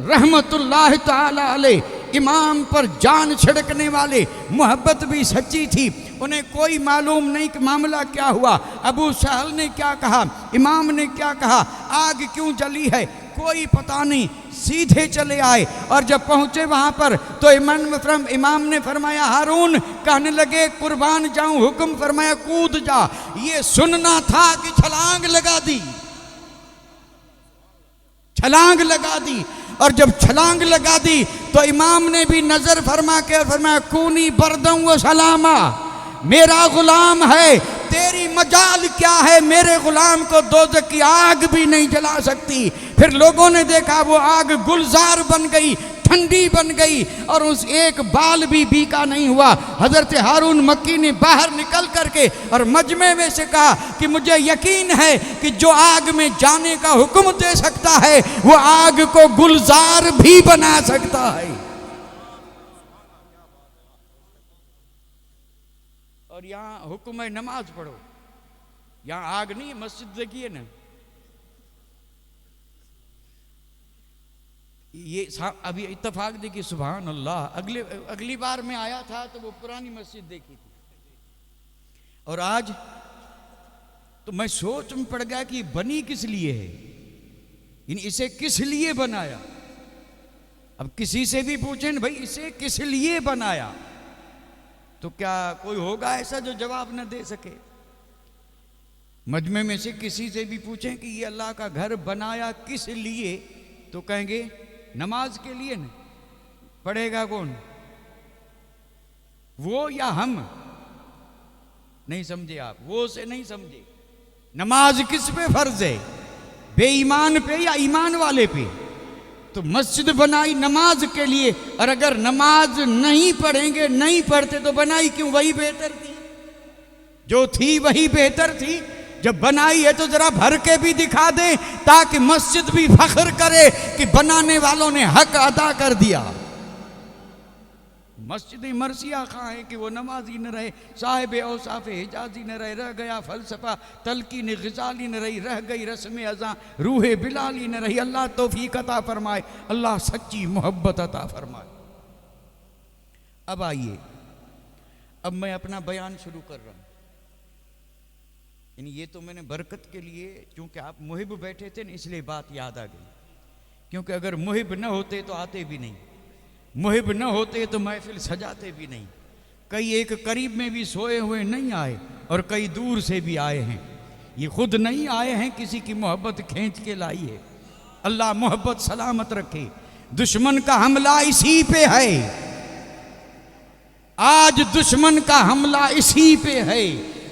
A: रहमतुल्लाह ताला अलैह, इमाम पर जान छिड़कने वाले। मोहब्बत भी सच्ची थी, उन्हें कोई मालूम नहीं कि मामला क्या हुआ, अबू सहल ने क्या कहा, इमाम ने क्या कहा, आग क्यों जली है, कोई पता नहीं। सीधे चले आए और जब पहुंचे वहां पर तो इमाम ने फरमाया हारून, कहने लगे कुर्बान जाऊं, हुक्म फरमाया कूद जा। ये सुनना था कि छलांग लगा दी, छलांग लगा दी। और जब छलांग लगा दी तो इमाम ने भी नजर फरमा के फरमाया कूनी बरदम व सलामा, मेरा गुलाम है, तेरी मजाल क्या है, मेरे गुलाम को दोज़ख की आग भी नहीं जला सकती। फिर लोगों ने देखा वो आग गुलजार बन गई, ठंडी बन गई, और उस एक बाल भी बीका नहीं हुआ। हजरत हारून मक्की ने बाहर निकल करके और मजमे में से कहा कि मुझे यकीन है कि जो आग में जाने का हुक्म दे सकता है वो आग को गुलजार भी बना सकता है। और यहाँ हुक्म है नमाज पढ़ो, यहाँ आग नहीं, मस्जिद देखिए ना, ये अभी इत्तेफाक देखिए, सुभान अल्लाह। अगली बार मैं आया था तो वो पुरानी मस्जिद देखी थी, और आज तो मैं सोच में पड़ गया कि बनी किस लिए है, इसे किस लिए बनाया। अब किसी से भी पूछें भाई इसे किस लिए बनाया, तो क्या कोई होगा ऐसा जो जवाब न दे सके। मजमे में से किसी से भी पूछें कि ये अल्लाह का घर बनाया किस लिए, तो कहेंगे नमाज के लिए। न पढ़ेगा कौन, वो या हम? नहीं समझे आप, वो से नहीं समझे। नमाज किस पे फर्ज है, बेईमान पे या ईमान वाले पे? तो मस्जिद बनाई नमाज के लिए, और अगर नमाज नहीं पढ़ेंगे, नहीं पढ़ते तो बनाई क्यों? वही बेहतर थी, जो थी वही बेहतर थी। जब बनाई है तो जरा भर के भी दिखा दें, ताकि मस्जिद भी फख्र करे कि बनाने वालों ने हक अदा कर दिया। मस्जिद मरसिया कहाँ है कि वो नमाजी न रहे, साहिब औसाफ हिजाजी न रहे, रह गया फलसफा तलकीन ग़िज़ाली न रही, रह गई रस्म अज़ां रूह बिलाली न रही। अल्लाह तौफीक अता फरमाए, अल्लाह सच्ची मोहब्बत अता फरमाए। अब आइए, अब मैं अपना बयान शुरू कर रहा हूँ। यानी ये तो मैंने बरकत के लिए, क्योंकि आप मुहिब बैठे थे ना, इसलिए बात याद आ गई। क्योंकि अगर मुहिब न होते तो आते भी नहीं, मुहिब न होते तो महफिल सजाते भी नहीं। कई एक करीब में भी सोए हुए नहीं आए, और कई दूर से भी आए हैं। ये खुद नहीं आए हैं, किसी की मोहब्बत खींच के लाई है। अल्लाह मोहब्बत सलामत रखे। दुश्मन का हमला इसी पे है, आज दुश्मन का हमला इसी पे है।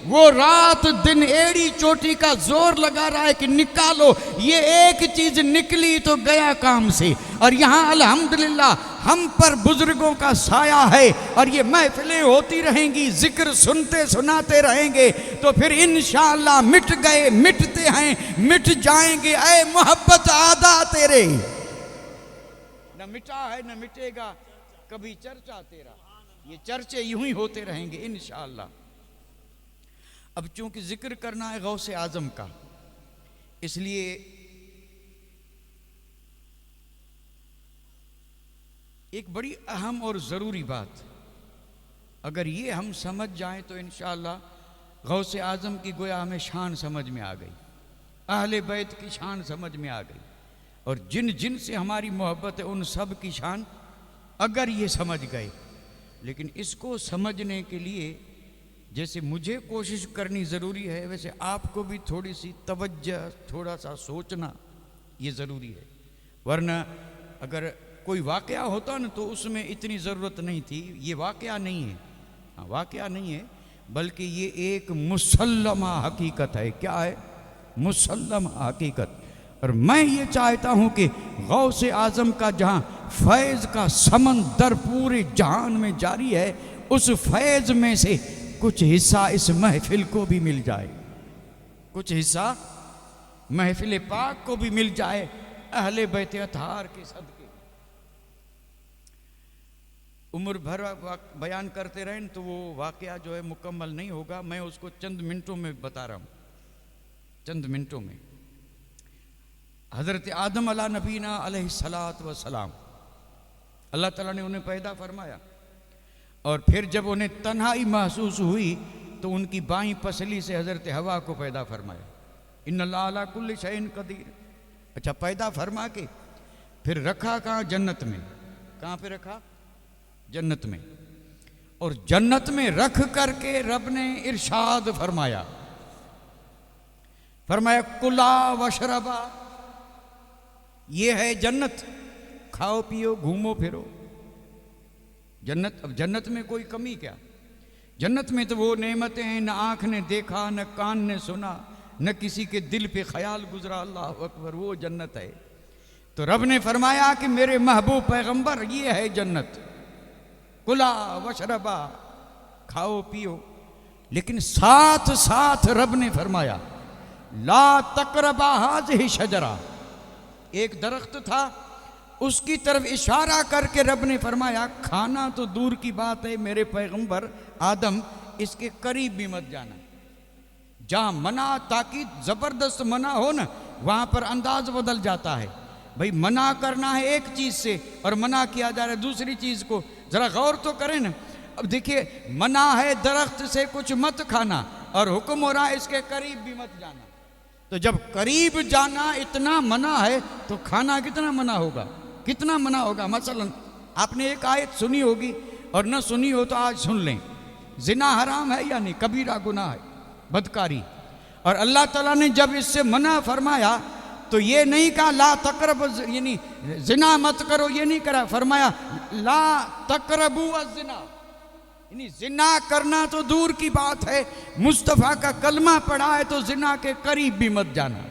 A: वो रात दिन एड़ी चोटी का जोर लगा रहा है कि निकालो, ये एक चीज निकली तो गया काम से। और यहाँ अल्हम्दुलिल्लाह हम पर बुजुर्गों का साया है, और ये महफिलें होती रहेंगी, जिक्र सुनते सुनाते रहेंगे, तो फिर इंशाअल्लाह मिट गए, मिटते हैं, मिट जाएंगे। ऐ मोहब्बत आदा तेरे, न मिटा है न मिटेगा कभी चर्चा तेरा। ये चर्चे यूं ही होते रहेंगे इंशाअल्लाह। अब चूंकि जिक्र करना है गौसे आजम का, इसलिए एक बड़ी अहम और ज़रूरी बात, अगर ये हम समझ जाएं तो इंशाअल्लाह गौसे आजम की गोया हमें शान समझ में आ गई, अहले बैत की शान समझ में आ गई, और जिन जिन से हमारी मोहब्बत है उन सब की शान अगर ये समझ गए। लेकिन इसको समझने के लिए जैसे मुझे कोशिश करनी ज़रूरी है, वैसे आपको भी थोड़ी सी तवज्जो, थोड़ा सा सोचना ये ज़रूरी है। वरना अगर कोई वाक़या होता ना तो उसमें इतनी ज़रूरत नहीं थी। ये वाक़या नहीं है, हाँ वाक़या नहीं है, बल्कि ये एक मुसल्लमा हकीकत है। क्या है? मुसल्लमा हकीकत। और मैं ये चाहता हूँ कि गौसे आज़म का जहाँ फैज़ का समंदर पूरे जहान में जारी है, उस फैज़ में से कुछ हिस्सा इस महफिल को भी मिल जाए, कुछ हिस्सा महफिल पाक को भी मिल जाए, अहले बैत अतहार के सदके। उम्र भर बयान करते रहें तो वो वाक़या जो है मुकम्मल नहीं होगा। मैं उसको चंद मिनटों में बता रहा हूँ, चंद मिनटों में। हज़रत आदम अला नबीना अलैहिस्सलात व सलाम, अल्लाह ताला ने उन्हें पैदा फरमाया, और फिर जब उन्हें तन्हाई महसूस हुई तो उनकी बाईं पसली से हज़रत हवा को पैदा फरमाया। इन्नल्लाह अला कुल्लि शैइन कदीर। अच्छा, पैदा फरमा के फिर रखा कहाँ? जन्नत में। कहाँ पे रखा? जन्नत में। और जन्नत में रख करके रब ने इरशाद फरमाया, फरमाया कुला वशरबा, ये है जन्नत, खाओ पियो घूमो फिरो। जन्नत, अब जन्नत में कोई कमी क्या? जन्नत में तो वो नेमतें हैं, न आँख ने देखा, न कान ने सुना, न किसी के दिल पे ख्याल गुजरा। अल्लाह अकबर, वो जन्नत है। तो रब ने फरमाया कि मेरे महबूब पैगंबर, ये है जन्नत, कुला वशरबा, खाओ पियो। लेकिन साथ साथ रब ने फरमाया ला तकरबा हाज़िही शजरा, एक दरख्त था, उसकी तरफ इशारा करके रब ने फरमाया खाना तो दूर की बात है मेरे पैगंबर आदम, इसके करीब भी मत जाना। जहाँ मना, ताकि ज़बरदस्त मना हो ना, वहाँ पर अंदाज बदल जाता है। भाई मना करना है एक चीज से और मना किया जा रहा है दूसरी चीज को, जरा गौर तो करें ना। अब देखिए, मना है दरख्त से कुछ मत खाना और हुक्म हो रहा है इसके करीब भी मत जाना। तो जब करीब जाना इतना मना है तो खाना कितना मना होगा, कितना मना होगा। मसलन आपने एक आयत सुनी होगी और न सुनी हो तो आज सुन लें। जिना हराम है या नहीं, कबीरा गुनाह है, बदकारी। और अल्लाह ताला ने जब इससे मना फरमाया तो ये नहीं कहा ला तकरब, यानी जिना मत करो, ये नहीं करा, फरमाया ला तकरबू जिना, यानी जिना करना तो दूर की बात है, मुस्तफ़ा का कलमा पढ़ा है तो जिना के करीब भी मत जाना,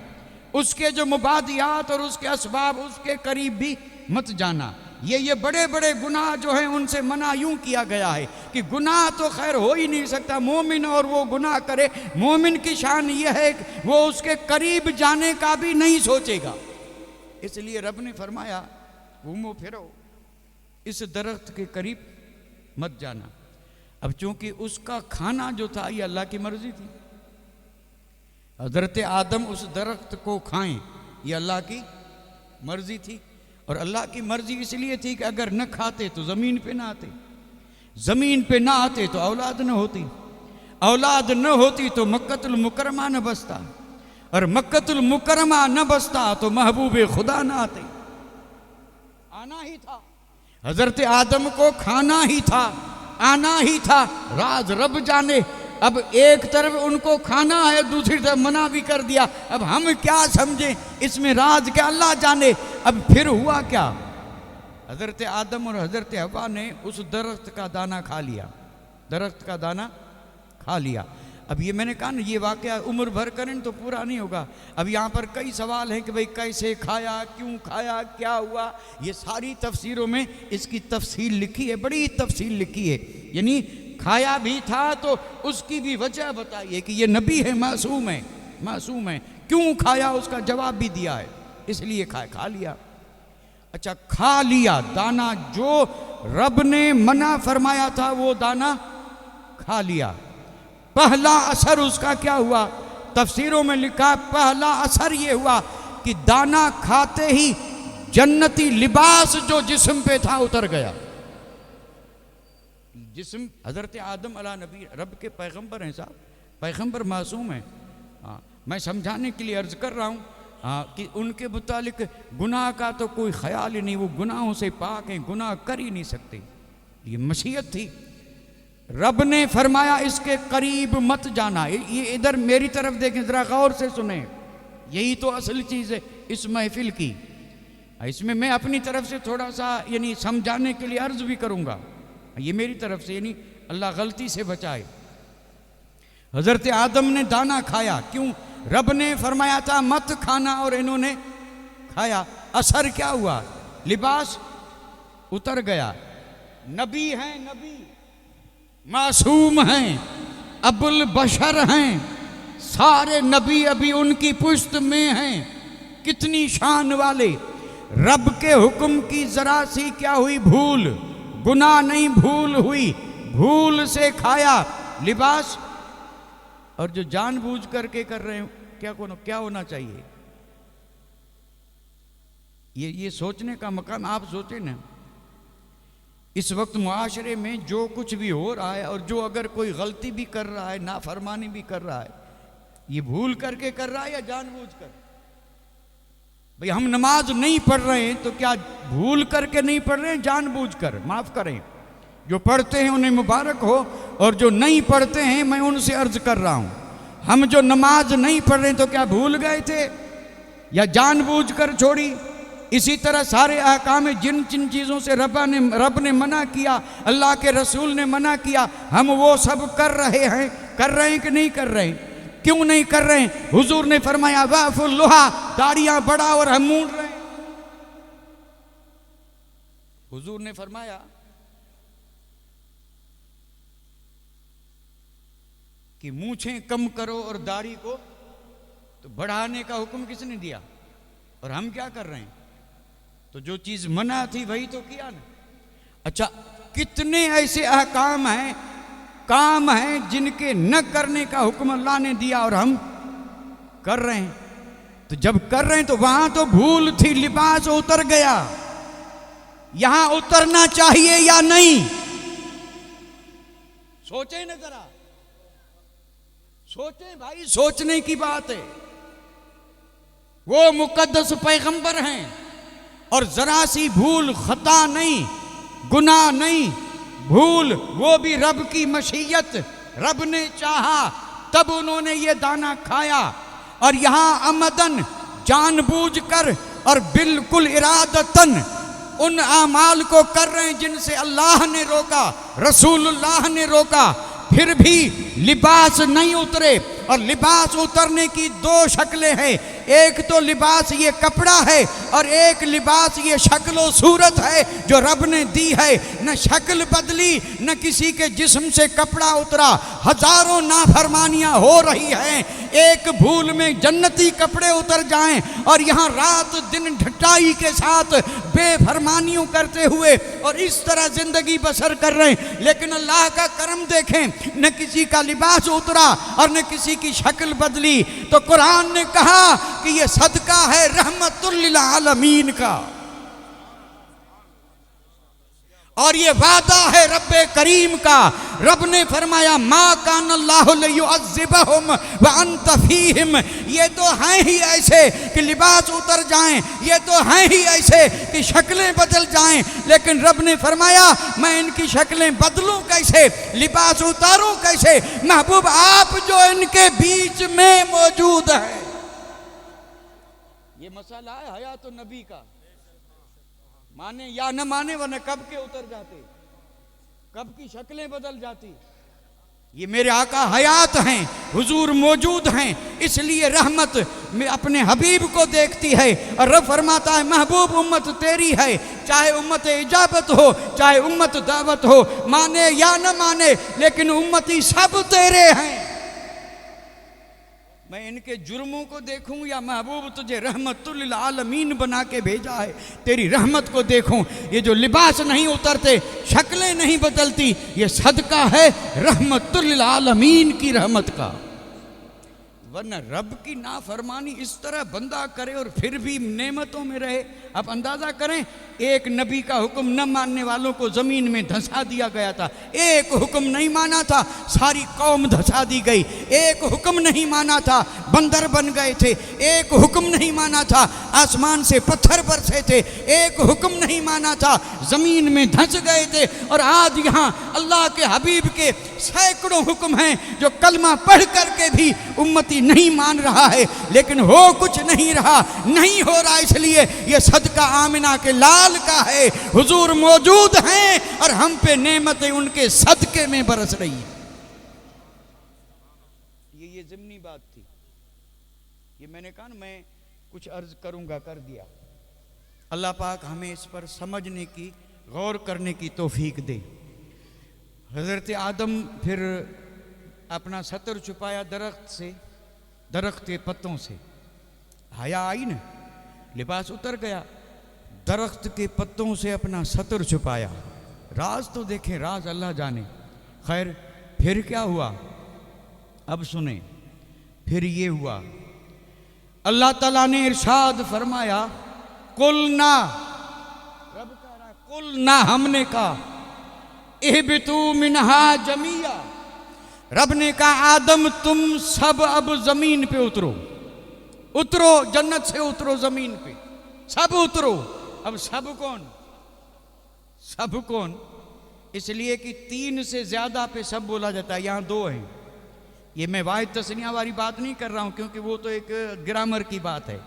A: उसके जो मुबादियात और उसके असबाब उसके करीब भी मत जाना। ये बड़े बड़े गुनाह जो हैं उनसे मना यूं किया गया है कि गुनाह तो खैर हो ही नहीं सकता मोमिन, और वो गुनाह करे, मोमिन की शान ये है कि वो उसके करीब जाने का भी नहीं सोचेगा। इसलिए रब ने फरमाया घूमो फिरो, इस दरख्त के करीब मत जाना। अब चूंकि उसका खाना जो था ये अल्लाह की मर्जी थी, हजरत आदम उस दरख्त को खाएं ये अल्लाह की मर्जी थी। और अल्लाह की मर्जी इसलिए थी कि अगर न खाते तो ज़मीन पे ना आते, ज़मीन पे ना आते तो औलाद न होती, औलाद न होती तो मक्कतुल मुकरमा न बसता, और मक्कतुल मुकरमा न बसता तो महबूब खुदा न आते। आना ही था, हजरत आदम को खाना ही था, आना ही था। राज रब जाने, अब एक तरफ उनको खाना है दूसरी तरफ मना भी कर दिया। अब हम क्या समझें इसमें राज क्या, अल्लाह जाने। अब फिर हुआ क्या, हजरत आदम और हजरत हवा ने उस दरख्त का दाना खा लिया, दरख्त का दाना खा लिया। अब ये मैंने कहा ना ये वाकया उम्र भर करें तो पूरा नहीं होगा। अब यहाँ पर कई सवाल हैं कि भाई कैसे खाया, क्यों खाया, क्या हुआ, ये सारी तफसीरों में इसकी तफसील लिखी है, बड़ी तफसील लिखी है। यानी खाया भी था तो उसकी भी वजह बताइए कि ये नबी है, मासूम है, मासूम है, क्यों खाया उसका जवाब भी दिया है, इसलिए खा लिया। अच्छा, खा लिया दाना, जो रब ने मना फरमाया था वो दाना खा लिया। पहला असर उसका क्या हुआ, तफसीरों में लिखा पहला असर ये हुआ कि दाना खाते ही जन्नती लिबास जो जिस्म पे था उतर गया। जिस्म हजरत आदम अला नबी रब के पैगंबर हैं साहब, पैगंबर मासूम हैं। हाँ, मैं समझाने के लिए अर्ज कर रहा हूँ कि उनके मुतालिक गुनाह का तो कोई ख्याल ही नहीं, वो गुनाहों से पाक हैं, गुनाह कर ही नहीं सकते। ये मशीयत थी, रब ने फरमाया इसके करीब मत जाना। ये इधर मेरी तरफ देखें, जरा गौर से सुने, यही तो असल चीज़ है इस महफिल की। इसमें मैं अपनी तरफ से थोड़ा सा यानी समझाने के लिए अर्ज भी करूँगा, ये मेरी तरफ से, यानी अल्लाह गलती से बचाए। हजरत आदम ने दाना खाया, क्यों, रब ने फरमाया था मत खाना और इन्होंने खाया। असर क्या हुआ, लिबास उतर गया। नबी हैं, नबी मासूम हैं, अबुल बशर हैं, सारे नबी अभी उनकी पुश्त में हैं, कितनी शान वाले। रब के हुक्म की जरा सी क्या हुई भूल, गुनाह नहीं भूल हुई, भूल से खाया लिबास। और जो जानबूझ करके कर रहे हो क्या होना चाहिए, ये सोचने का मकाम। आप सोचें ना, इस वक्त मुआशरे में जो कुछ भी हो रहा है और जो अगर कोई गलती भी कर रहा है, नाफरमानी भी कर रहा है, ये भूल करके कर रहा है या जानबूझ कर। भाई हम नमाज नहीं पढ़ रहे हैं तो क्या भूल करके नहीं पढ़ रहे हैं, जानबूझ कर। माफ करें, जो पढ़ते हैं उन्हें मुबारक हो, और जो नहीं पढ़ते हैं मैं उनसे अर्ज कर रहा हूं, हम जो नमाज नहीं पढ़ रहे तो क्या भूल गए थे या जानबूझ कर छोड़ी। इसी तरह सारे अहकाम जिन जिन चीज़ों से रब ने मना किया, अल्लाह के रसूल ने मना किया, हम वो सब कर रहे हैं कि नहीं कर रहे हैं? क्यों नहीं कर रहे हैं? हुजूर ने फरमाया वाफुल लोहा, दाढ़ियां बढ़ा और हम मूंड रहे हैं। हुजूर ने फरमाया कि मूछें कम करो और दाढ़ी को तो बढ़ाने का हुक्म किसने दिया, और हम क्या कर रहे हैं? तो जो चीज मना थी वही तो किया ना। अच्छा, कितने ऐसे अहकाम हैं, काम हैं जिनके न करने का हुक्म अल्लाह ने दिया और हम कर रहे हैं। तो जब कर रहे हैं तो वहां तो भूल थी, लिबास उतर गया, यहां उतरना चाहिए या नहीं? सोचे ना जरा, सोचे भाई, सोचने की बात है। वो मुकद्दस पैगंबर हैं और जरा सी भूल, खता नहीं, गुनाह नहीं, भूल, वो भी रब की मशीयत, रब ने चाहा तब उन्होंने ये दाना खाया। और यहां अमदन, जानबूझकर और बिल्कुल इरादतन उन आमाल को कर रहे हैं जिनसे अल्लाह ने रोका, रसूलुल्लाह ने रोका, फिर भी लिबास नहीं उतरे। और लिबास उतरने की दो शक्लें हैं, एक तो लिबास ये कपड़ा है और एक लिबास ये शक्ल सूरत है जो रब ने दी है। न शक्ल बदली, न किसी के जिस्म से कपड़ा उतरा, हजारों नाफरमानियां हो रही हैं। एक भूल में जन्नती कपड़े उतर जाएं और यहाँ रात दिन ढटाई के साथ बेफरमानियों करते हुए और इस तरह जिंदगी बसर कर रहे हैं। लेकिन अल्लाह का करम देखें, न किसी का लिबास उतरा और न किसी की शक्ल बदली। तो कुरान ने कहा कि ये सदका है रहमतुल लिल आलमीन का, और ये वादा है रब्बे करीम का। रब ने फरमाया मा कान अल्लाहु लियुअज़्ज़िबहुम व अंत फीहिम। ये तो हैं ही ऐसे कि लिबास उतर जाएं, ये तो हैं ही ऐसे कि शक्लें बदल जाएं, लेकिन रब ने फरमाया मैं इनकी शक्लें बदलूं कैसे, लिबास उतारूं कैसे? महबूब आप जो इनके बीच में मौजूद है। ये मसला है हयात नबी का, माने या न माने वरना कब के उतर जाते, कब की शक्लें बदल जाती। ये मेरे आका हयात हैं, हुजूर मौजूद हैं, इसलिए रहमत में अपने हबीब को देखती है। और रब फरमाता है महबूब उम्मत तेरी है, चाहे उम्मत इजाबत हो चाहे उम्मत दावत हो, माने या न माने लेकिन उम्मती सब तेरे हैं। मैं इनके जुर्मों को देखूं या महबूब तुझे रहमतुल लिल आलमीन बना के भेजा है, तेरी रहमत को देखूं। ये जो लिबास नहीं उतरते, शक्लें नहीं बदलती, ये सदका है रहमतुल लिल आलमीन की रहमत का। वरना रब की नाफरमानी इस तरह बंदा करे और फिर भी नेमतों में रहे। अब अंदाजा करें, एक नबी का हुक्म न मानने वालों को जमीन में धंसा दिया गया था। एक हुक्म नहीं माना था, सारी कौम धंसा दी गई। एक हुक्म नहीं माना था, बंदर बन गए थे। एक हुक्म नहीं माना था, आसमान से पत्थर बरसे थे। एक हुक्म नहीं माना था, जमीन में धंस गए थे। और आज यहाँ अल्लाह के हबीब के सैकड़ों हुक्म हैं जो कलमा पढ़ करके भी उम्मती नहीं मान रहा है, लेकिन हो कुछ नहीं रहा, नहीं हो रहा। इसलिए ये सदका आमिना के लाल का है, हुजूर मौजूद हैं और हम पे नेमतें उनके सदके में बरस रही है। ये ज़िम्नी बात थी, ये मैंने कहा ना मैं कुछ अर्ज करूंगा, कर दिया। अल्लाह पाक हमें इस पर समझने की, गौर करने की तौफीक दे। हजरत आदम फिर अपना सतर छुपाया दरख्त से, दरख्त के पत्तों से। हया आई ना, लिबास उतर गया, दरख्त के पत्तों से अपना सतर छुपाया। राज तो देखें, राज अल्लाह जाने। खैर फिर क्या हुआ, अब सुने। फिर ये हुआ, अल्लाह ताला ने इरशाद फरमाया, कुल ना, रब कह रहा है कुल ना, हमने कहा इहबितू मिनहा जमिया। रब ने कहा आदम तुम सब अब जमीन पे उतरो, उतरो, जन्नत से उतरो, जमीन पे सब उतरो। अब सब कौन, सब कौन? इसलिए कि 3 से ज्यादा पे सब बोला जाता है, यहां 2 हैं। ये मैं वाहिद तस्निया वाली बात नहीं कर रहा हूं, क्योंकि वो तो एक ग्रामर की बात है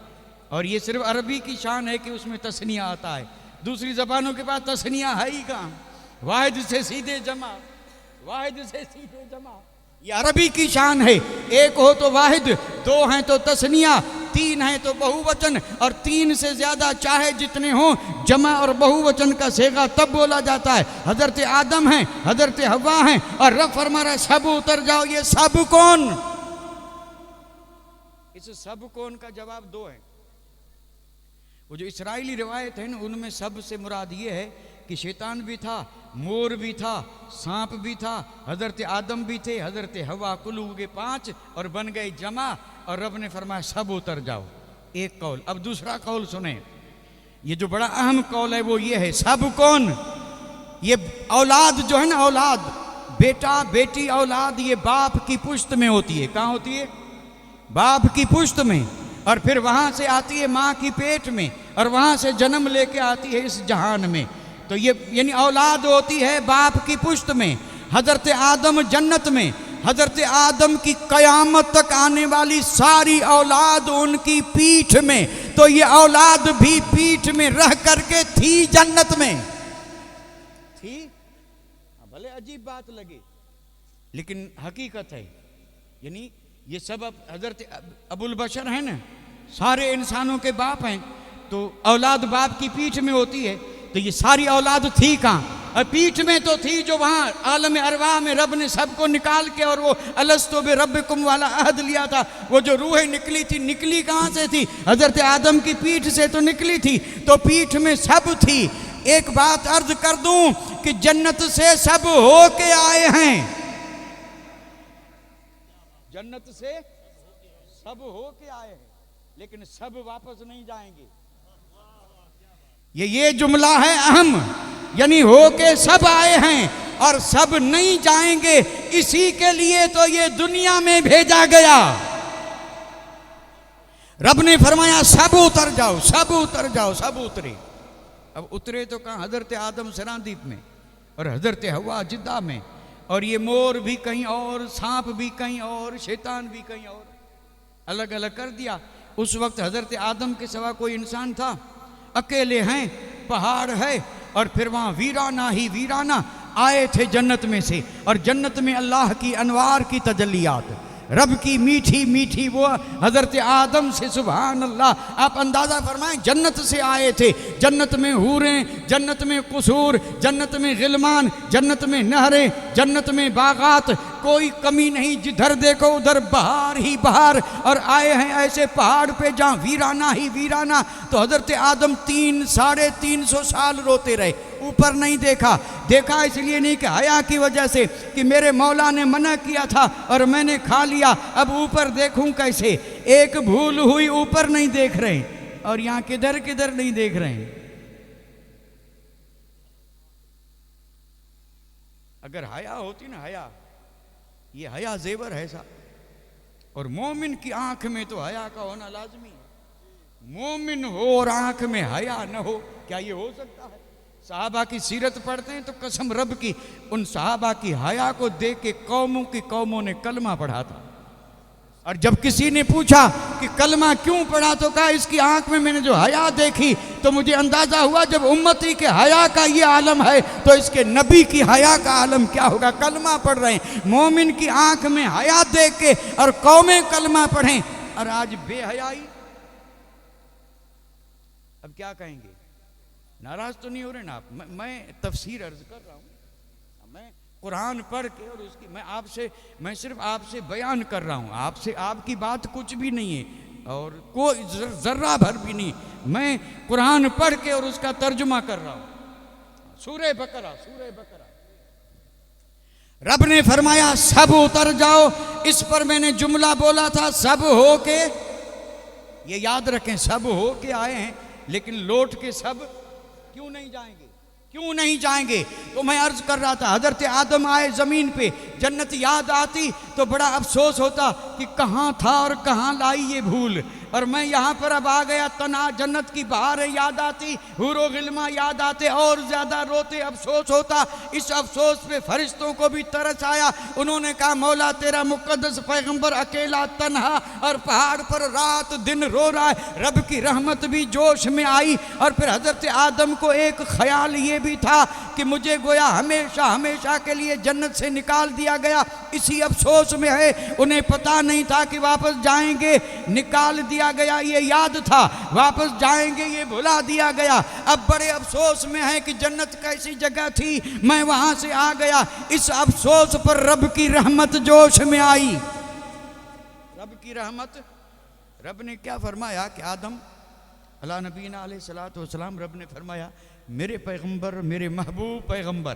A: और ये सिर्फ अरबी की शान है कि उसमें तस्निया आता है। दूसरी जबानों के पास तस्निया है ही कहां। वाहिद से सीधे जमा, वाहिद से सीधे जमा, ये अरबी की शान है। एक हो तो वाहिद, 2 हैं तो तस्निया, 3 हैं तो बहुवचन, और 3 से ज्यादा चाहे जितने हों, जमा और बहुवचन का सेगा तब बोला जाता है। हजरत आदम हैं, हजरत हवा हैं, और रब फरमा रहा है सब उतर जाओ। ये सब कौन? इस सब कौन का जवाब 2 है। वो जो इस्राइली रिवायत है ना, उनमें सब से मुराद ये है कि शैतान भी था, मोर भी था, सांप भी था, हजरत आदम भी थे, हजरत हवा, कुल हुए 5 और बन गए जमा। और रब ने फरमाया सब उतर जाओ। एक कौल। अब दूसरा कौल सुने, ये जो बड़ा अहम कौल है वो ये है, सब कौन, ये औलाद जो है ना, औलाद, बेटा बेटी औलाद, ये बाप की पुश्त में होती है। कहाँ होती है? बाप की पुश्त में, और फिर वहाँ से आती है माँ की पेट में, और वहाँ से जन्म लेके आती है इस जहान में। तो ये यानी औलाद होती है बाप की पुश्त में। हजरत आदम जन्नत में, हजरत आदम की कयामत तक आने वाली सारी औलाद उनकी पीठ में। तो ये औलाद भी पीठ में रह करके थी जन्नत में, थी। भले अजीब बात लगे लेकिन हकीकत है। यानी ये सब अब हजरत अबुल बशर है ना, सारे इंसानों के बाप हैं, तो औलाद बाप की पीठ में होती है। तो ये सारी औलाद थी कहाँ? और पीठ में तो थी जो वहाँ आलम अरवाह में रब ने सबको निकाल के, और वो अलस्तो बे रब्बिकुम वाला अहद लिया था, वो जो रूहें निकली थी, निकली कहाँ से थी? हजरत आदम की पीठ से तो निकली थी। तो पीठ में सब थी। एक बात अर्ज कर दूं कि जन्नत से सब हो के आए हैं, जन्नत से सब हो के आए हैं, लेकिन सब वापस नहीं जाएंगे। ये जुमला है अहम, यानी हो के सब आए हैं और सब नहीं जाएंगे। इसी के लिए तो ये दुनिया में भेजा गया। रब ने फरमाया सब उतर जाओ, सब उतर जाओ, सब उतरे। अब उतरे तो कहाँ? हजरत आदम सरादीप में, और हजरत हवा जिद्दा में, और ये मोर भी कहीं और, सांप भी कहीं और, शैतान भी कहीं और, अलग अलग कर दिया। उस वक्त हजरत आदम के सिवा कोई इंसान था? अकेले हैं, पहाड़ है, और फिर वहाँ वीराना ही वीराना। आए थे जन्नत में से, और जन्नत में अल्लाह की अनवार की तजल्लियात, रब की मीठी मीठी वो हजरत आदम से, सुभान अल्लाह। आप अंदाज़ा फरमाएं, जन्नत से आए थे। जन्नत में हूरें, जन्नत में कुसूर, जन्नत में गिलमान, जन्नत में नहरें, जन्नत में बागात, कोई कमी नहीं। जिधर देखो उधर बहार ही बहार। और आए हैं ऐसे पहाड़ पे जहाँ वीराना ही वीराना। तो हजरत आदम 300-350 साल रोते रहे, ऊपर नहीं देखा। देखा इसलिए नहीं कि हया की वजह से, कि मेरे मौला ने मना किया था और मैंने खा लिया, अब ऊपर देखूं कैसे। एक भूल हुई, ऊपर नहीं देख रहे, और यहाँ किधर किधर नहीं देख रहे हैं। अगर हया होती ना, हया, ये हया जेवर है सा, और मोमिन की आंख में तो हया का होना लाजमी है। मोमिन हो और आंख में हया न हो, क्या ये हो सकता है? सहाबा की सीरत पढ़ते हैं तो कसम रब की, उन सहाबा की हया को देख के कौमों की कौमों ने कलमा पढ़ा था। और जब किसी ने पूछा कि कलमा क्यों पढ़ा, तो कहा इसकी आंख में मैंने जो हया देखी तो मुझे अंदाजा हुआ जब उम्मती के हया का ये आलम है तो इसके नबी की हया का आलम क्या होगा। कलमा पढ़ रहे हैं, मोमिन की आंख में हया देख के, और कौमें कलमा पढ़ें, और आज बेहयाई। अब क्या कहेंगे? नाराज तो नहीं हो रहे ना आप? मैं तफसीर अर्ज कर रहा हूँ, मैं कुरान पढ़ के, और उसकी मैं सिर्फ आपसे बयान कर रहा हूँ। आपसे आपकी बात कुछ भी नहीं है, और कोई जर्रा भर भी नहीं। मैं कुरान पढ़ के और उसका तर्जुमा कर रहा हूँ। सूरह बकरा, सूरह बकरा, रब ने फरमाया सब उतर जाओ। इस पर मैंने जुमला बोला था, सब हो के, ये याद रखें, सब हो के आए हैं, लेकिन लौट के सब क्यों नहीं जाएंगे? क्यों नहीं जाएंगे? तो मैं अर्ज कर रहा था, हजरत आदम आए जमीन पे, जन्नत याद आती तो बड़ा अफसोस होता कि कहाँ था और कहाँ लाई ये भूल। और मैं यहाँ पर अब आ गया, तना जन्नत की बहारें याद आती, हुरो गिलमा याद आते, और ज़्यादा रोते, अफसोस होता। इस अफसोस पे फरिश्तों को भी तरस आया। उन्होंने कहा मौला तेरा मुक़द्दस पैगंबर अकेला तन्हा और पहाड़ पर रात दिन रो रहा है। रब की रहमत भी जोश में आई। और फिर हजरत आदम को एक ख्याल ये भी था कि मुझे गोया हमेशा हमेशा के लिए जन्नत से निकाल दिया गया। इसी अफसोस में है, उन्हें पता नहीं था कि वापस जाएंगे। निकाल दिया गया ये याद था, वापस जाएंगे ये भुला दिया गया। अब बड़े अफसोस में है कि जन्नत कैसी जगह थी, मैं वहां से आ गया। इस अफसोस पर रब की रहमत जोश में आई। रब की रहमत, रब ने क्या फरमाया कि आदम अला नबीना अलैहिस्सलातु वस्सलाम, रब ने फरमाया मेरे पैगंबर, मेरे महबूब पैगंबर,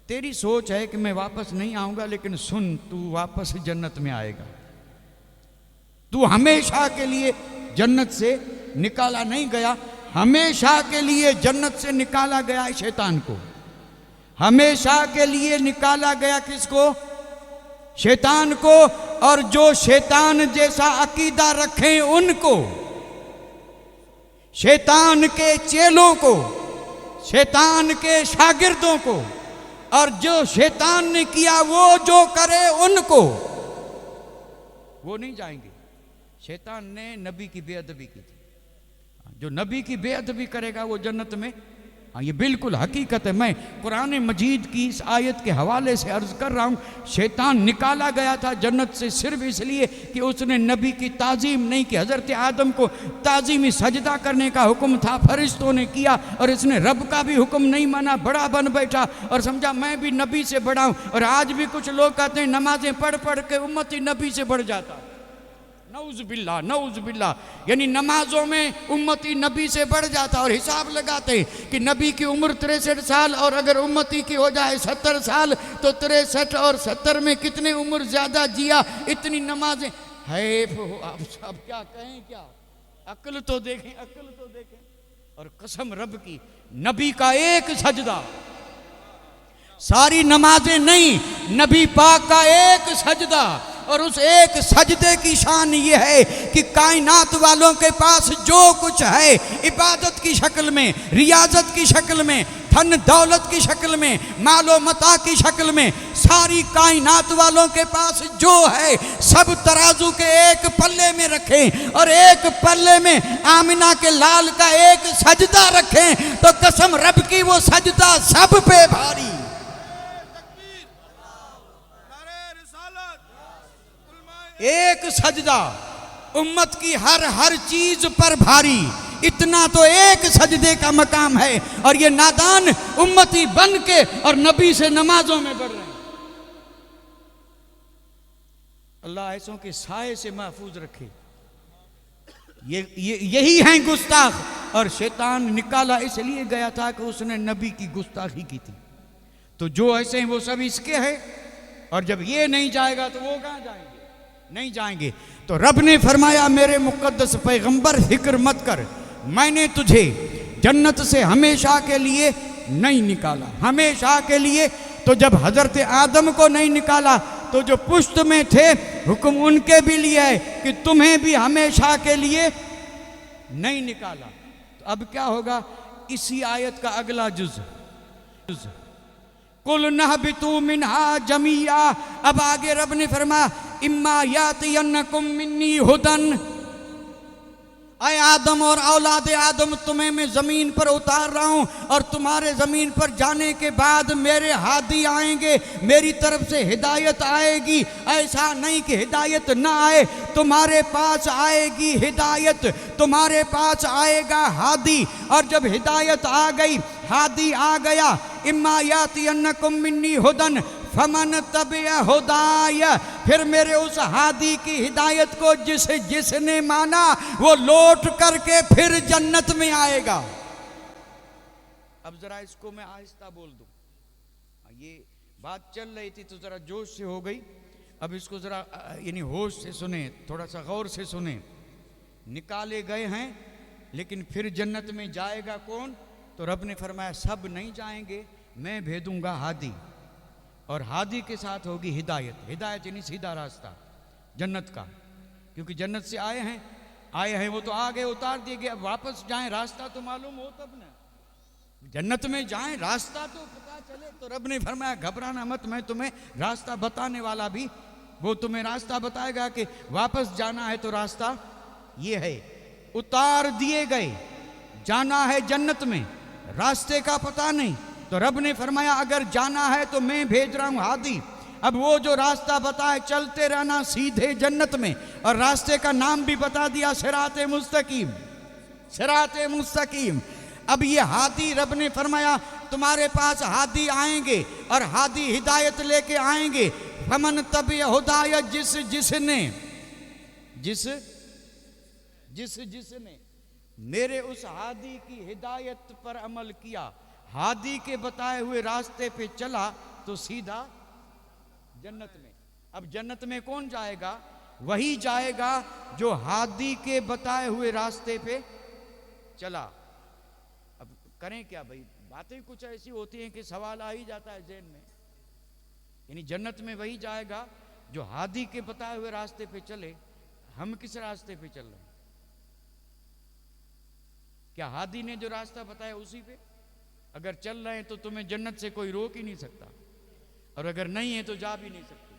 A: तेरी सोच है कि मैं वापस नहीं आऊंगा, लेकिन सुन, तू वापस जन्नत में आएगा। तू हमेशा के लिए जन्नत से निकाला नहीं गया, हमेशा के लिए जन्नत से निकाला गया है शैतान को। हमेशा के लिए निकाला गया किसको? शैतान को। और जो शैतान जैसा अकीदा रखें उनको, शैतान के चेलों को, शैतान के शागिर्दों को, और जो शैतान ने किया वो जो करे उनको, वो नहीं जाएंगे। शैतान ने नबी की बेअदबी की थी, जो नबी की बेअदबी करेगा वो जन्नत में। हाँ, ये बिल्कुल हकीकत है। मैं कुरान मजीद की इस आयत के हवाले से अर्ज कर रहा हूँ, शैतान निकाला गया था जन्नत से सिर्फ इसलिए कि उसने नबी की ताज़ीम नहीं की। हज़रत आदम को ताज़ीमी सजदा करने का हुक्म था, फरिश्तों ने किया, और इसने रब का भी हुक्म नहीं माना, बड़ा बन बैठा और समझा मैं भी नबी से बड़ा हूँ। और आज भी कुछ लोग कहते हैं नमाजें पढ़ पढ़ के उम्मती नबी से बढ़ जाता है। नऊज़ बिल्लाह, नऊज़ बिल्लाह। यानी नमाजों में उम्मती नबी से बढ़ जाता, और हिसाब लगाते कि नबी की उम्र 63 साल, और अगर उम्मती की हो जाए 70 साल तो 63 और 70 में कितने उम्र ज़्यादा जिया, इतनी नमाजें है। अब क्या कहें, क्या अक्ल तो देखें, अक्ल तो देखें। और कसम रब की, नबी का एक सजदा, सारी नमाजें नहीं, नबी पाक का एक सजदा, और उस एक सजदे की शान ये है कि कायनात वालों के पास जो कुछ है इबादत की शक्ल में, रियाजत की शक्ल में, धन दौलत की शक्ल में, मालो मता की शक्ल में, सारी कायनात वालों के पास जो है सब तराजू के एक पल्ले में रखें, और एक पल्ले में आमिना के लाल का एक सजदा रखें, तो कसम रब की वो सजदा सब पे भारी। एक सजदा उम्मत की हर चीज पर भारी, इतना तो एक सजदे का मकाम है। और ये नादान उम्मती बन के और नबी से नमाजों में बढ़ रहे हैं। अल्लाह ऐसों के साए से महफूज रखे। यही हैं गुस्ताख। और शैतान निकाला इसलिए गया था कि उसने नबी की गुस्ताखी की थी। तो जो ऐसे हैं वो सब इसके हैं, और जब ये नहीं जाएगा तो वो कहाँ जाएंगे? नहीं जाएंगे। तो रब ने फरमाया मेरे मुकद्दस पैगंबर फिक्र मत कर, मैंने तुझे जन्नत से हमेशा के लिए नहीं निकाला, हमेशा के लिए। तो जब हजरत आदम को नहीं निकाला तो जो पुश्त में थे हुक्म उनके भी लिए है कि तुम्हें भी हमेशा के लिए नहीं निकाला। तो अब क्या होगा? इसी आयत का अगला जुज, कुल नहबितू मिन्हा जमिया। अब आगे रब ने फरमाया इम्मा यातियन्नकुम मिन्नी हुदन, आए आदम और औलाद आदम तुम्हें मैं ज़मीन पर उतार रहा हूँ, और तुम्हारे ज़मीन पर जाने के बाद मेरे हादी आएंगे, मेरी तरफ से हिदायत आएगी। ऐसा नहीं कि हिदायत ना आए, तुम्हारे पास आएगी हिदायत, तुम्हारे पास आएगा हादी। और जब हिदायत आ गई, हादी आ गया, इम्मा यातियन्नकुम मिन्नी हुदन फमन तबिअ हुदाय, फिर मेरे उस हादी की हिदायत को जिसने माना वो लौट करके फिर जन्नत में आएगा। अब जरा इसको मैं आहिस्ता बोल दूं, ये बात चल रही थी तो जरा जोश से हो गई। अब इसको जरा यानी होश से सुने, थोड़ा सा गौर से सुने। निकाले गए हैं लेकिन फिर जन्नत में जाएगा कौन? तो रब ने फरमाया सब नहीं जाएंगे, मैं भेजूंगा हादी, और हादी के साथ होगी हिदायत। हिदायत यानी सीधा रास्ता जन्नत का, क्योंकि जन्नत से आए हैं वो तो आ गए, उतार दिए गए। अब वापस जाएं रास्ता तो मालूम हो तब ना, जन्नत में जाएं रास्ता तो पता चले। तो रब ने फरमाया घबराना मत, मैं तुम्हें रास्ता बताने वाला भी, वो तुम्हें रास्ता बताएगा कि वापस जाना है तो रास्ता ये है। उतार दिए गए, जाना है जन्नत में, रास्ते का पता नहीं। तो रब ने फरमाया अगर जाना है तो मैं भेज रहा हूं हादी। अब वो जो रास्ता बताए चलते रहना सीधे जन्नत में, और रास्ते का नाम भी बता दिया सिराते मुस्तकीम, सिराते मुस्तकीम। अब ये हादी रब ने फरमाया तुम्हारे पास हादी आएंगे, और हादी हिदायत लेके आएंगे। फमन तबिअ हुदाय, जिसने मेरे उस हादी की हिदायत पर अमल किया, हादी के बताए हुए रास्ते पे चला, तो सीधा जन्नत में। अब जन्नत में कौन जाएगा? वही जाएगा जो हादी के बताए हुए रास्ते पे चला। अब करें क्या भाई, बातें कुछ ऐसी होती हैं कि सवाल आ ही जाता है ज़हन में। यानी जन्नत में वही जाएगा जो हादी के बताए हुए रास्ते पे चले। हम किस रास्ते पे चल रहे हैं? क्या हादी ने जो रास्ता बताया उसी पे अगर चल रहे हैं तो तुम्हें जन्नत से कोई रोक ही नहीं सकता, और अगर नहीं है तो जा भी नहीं सकते।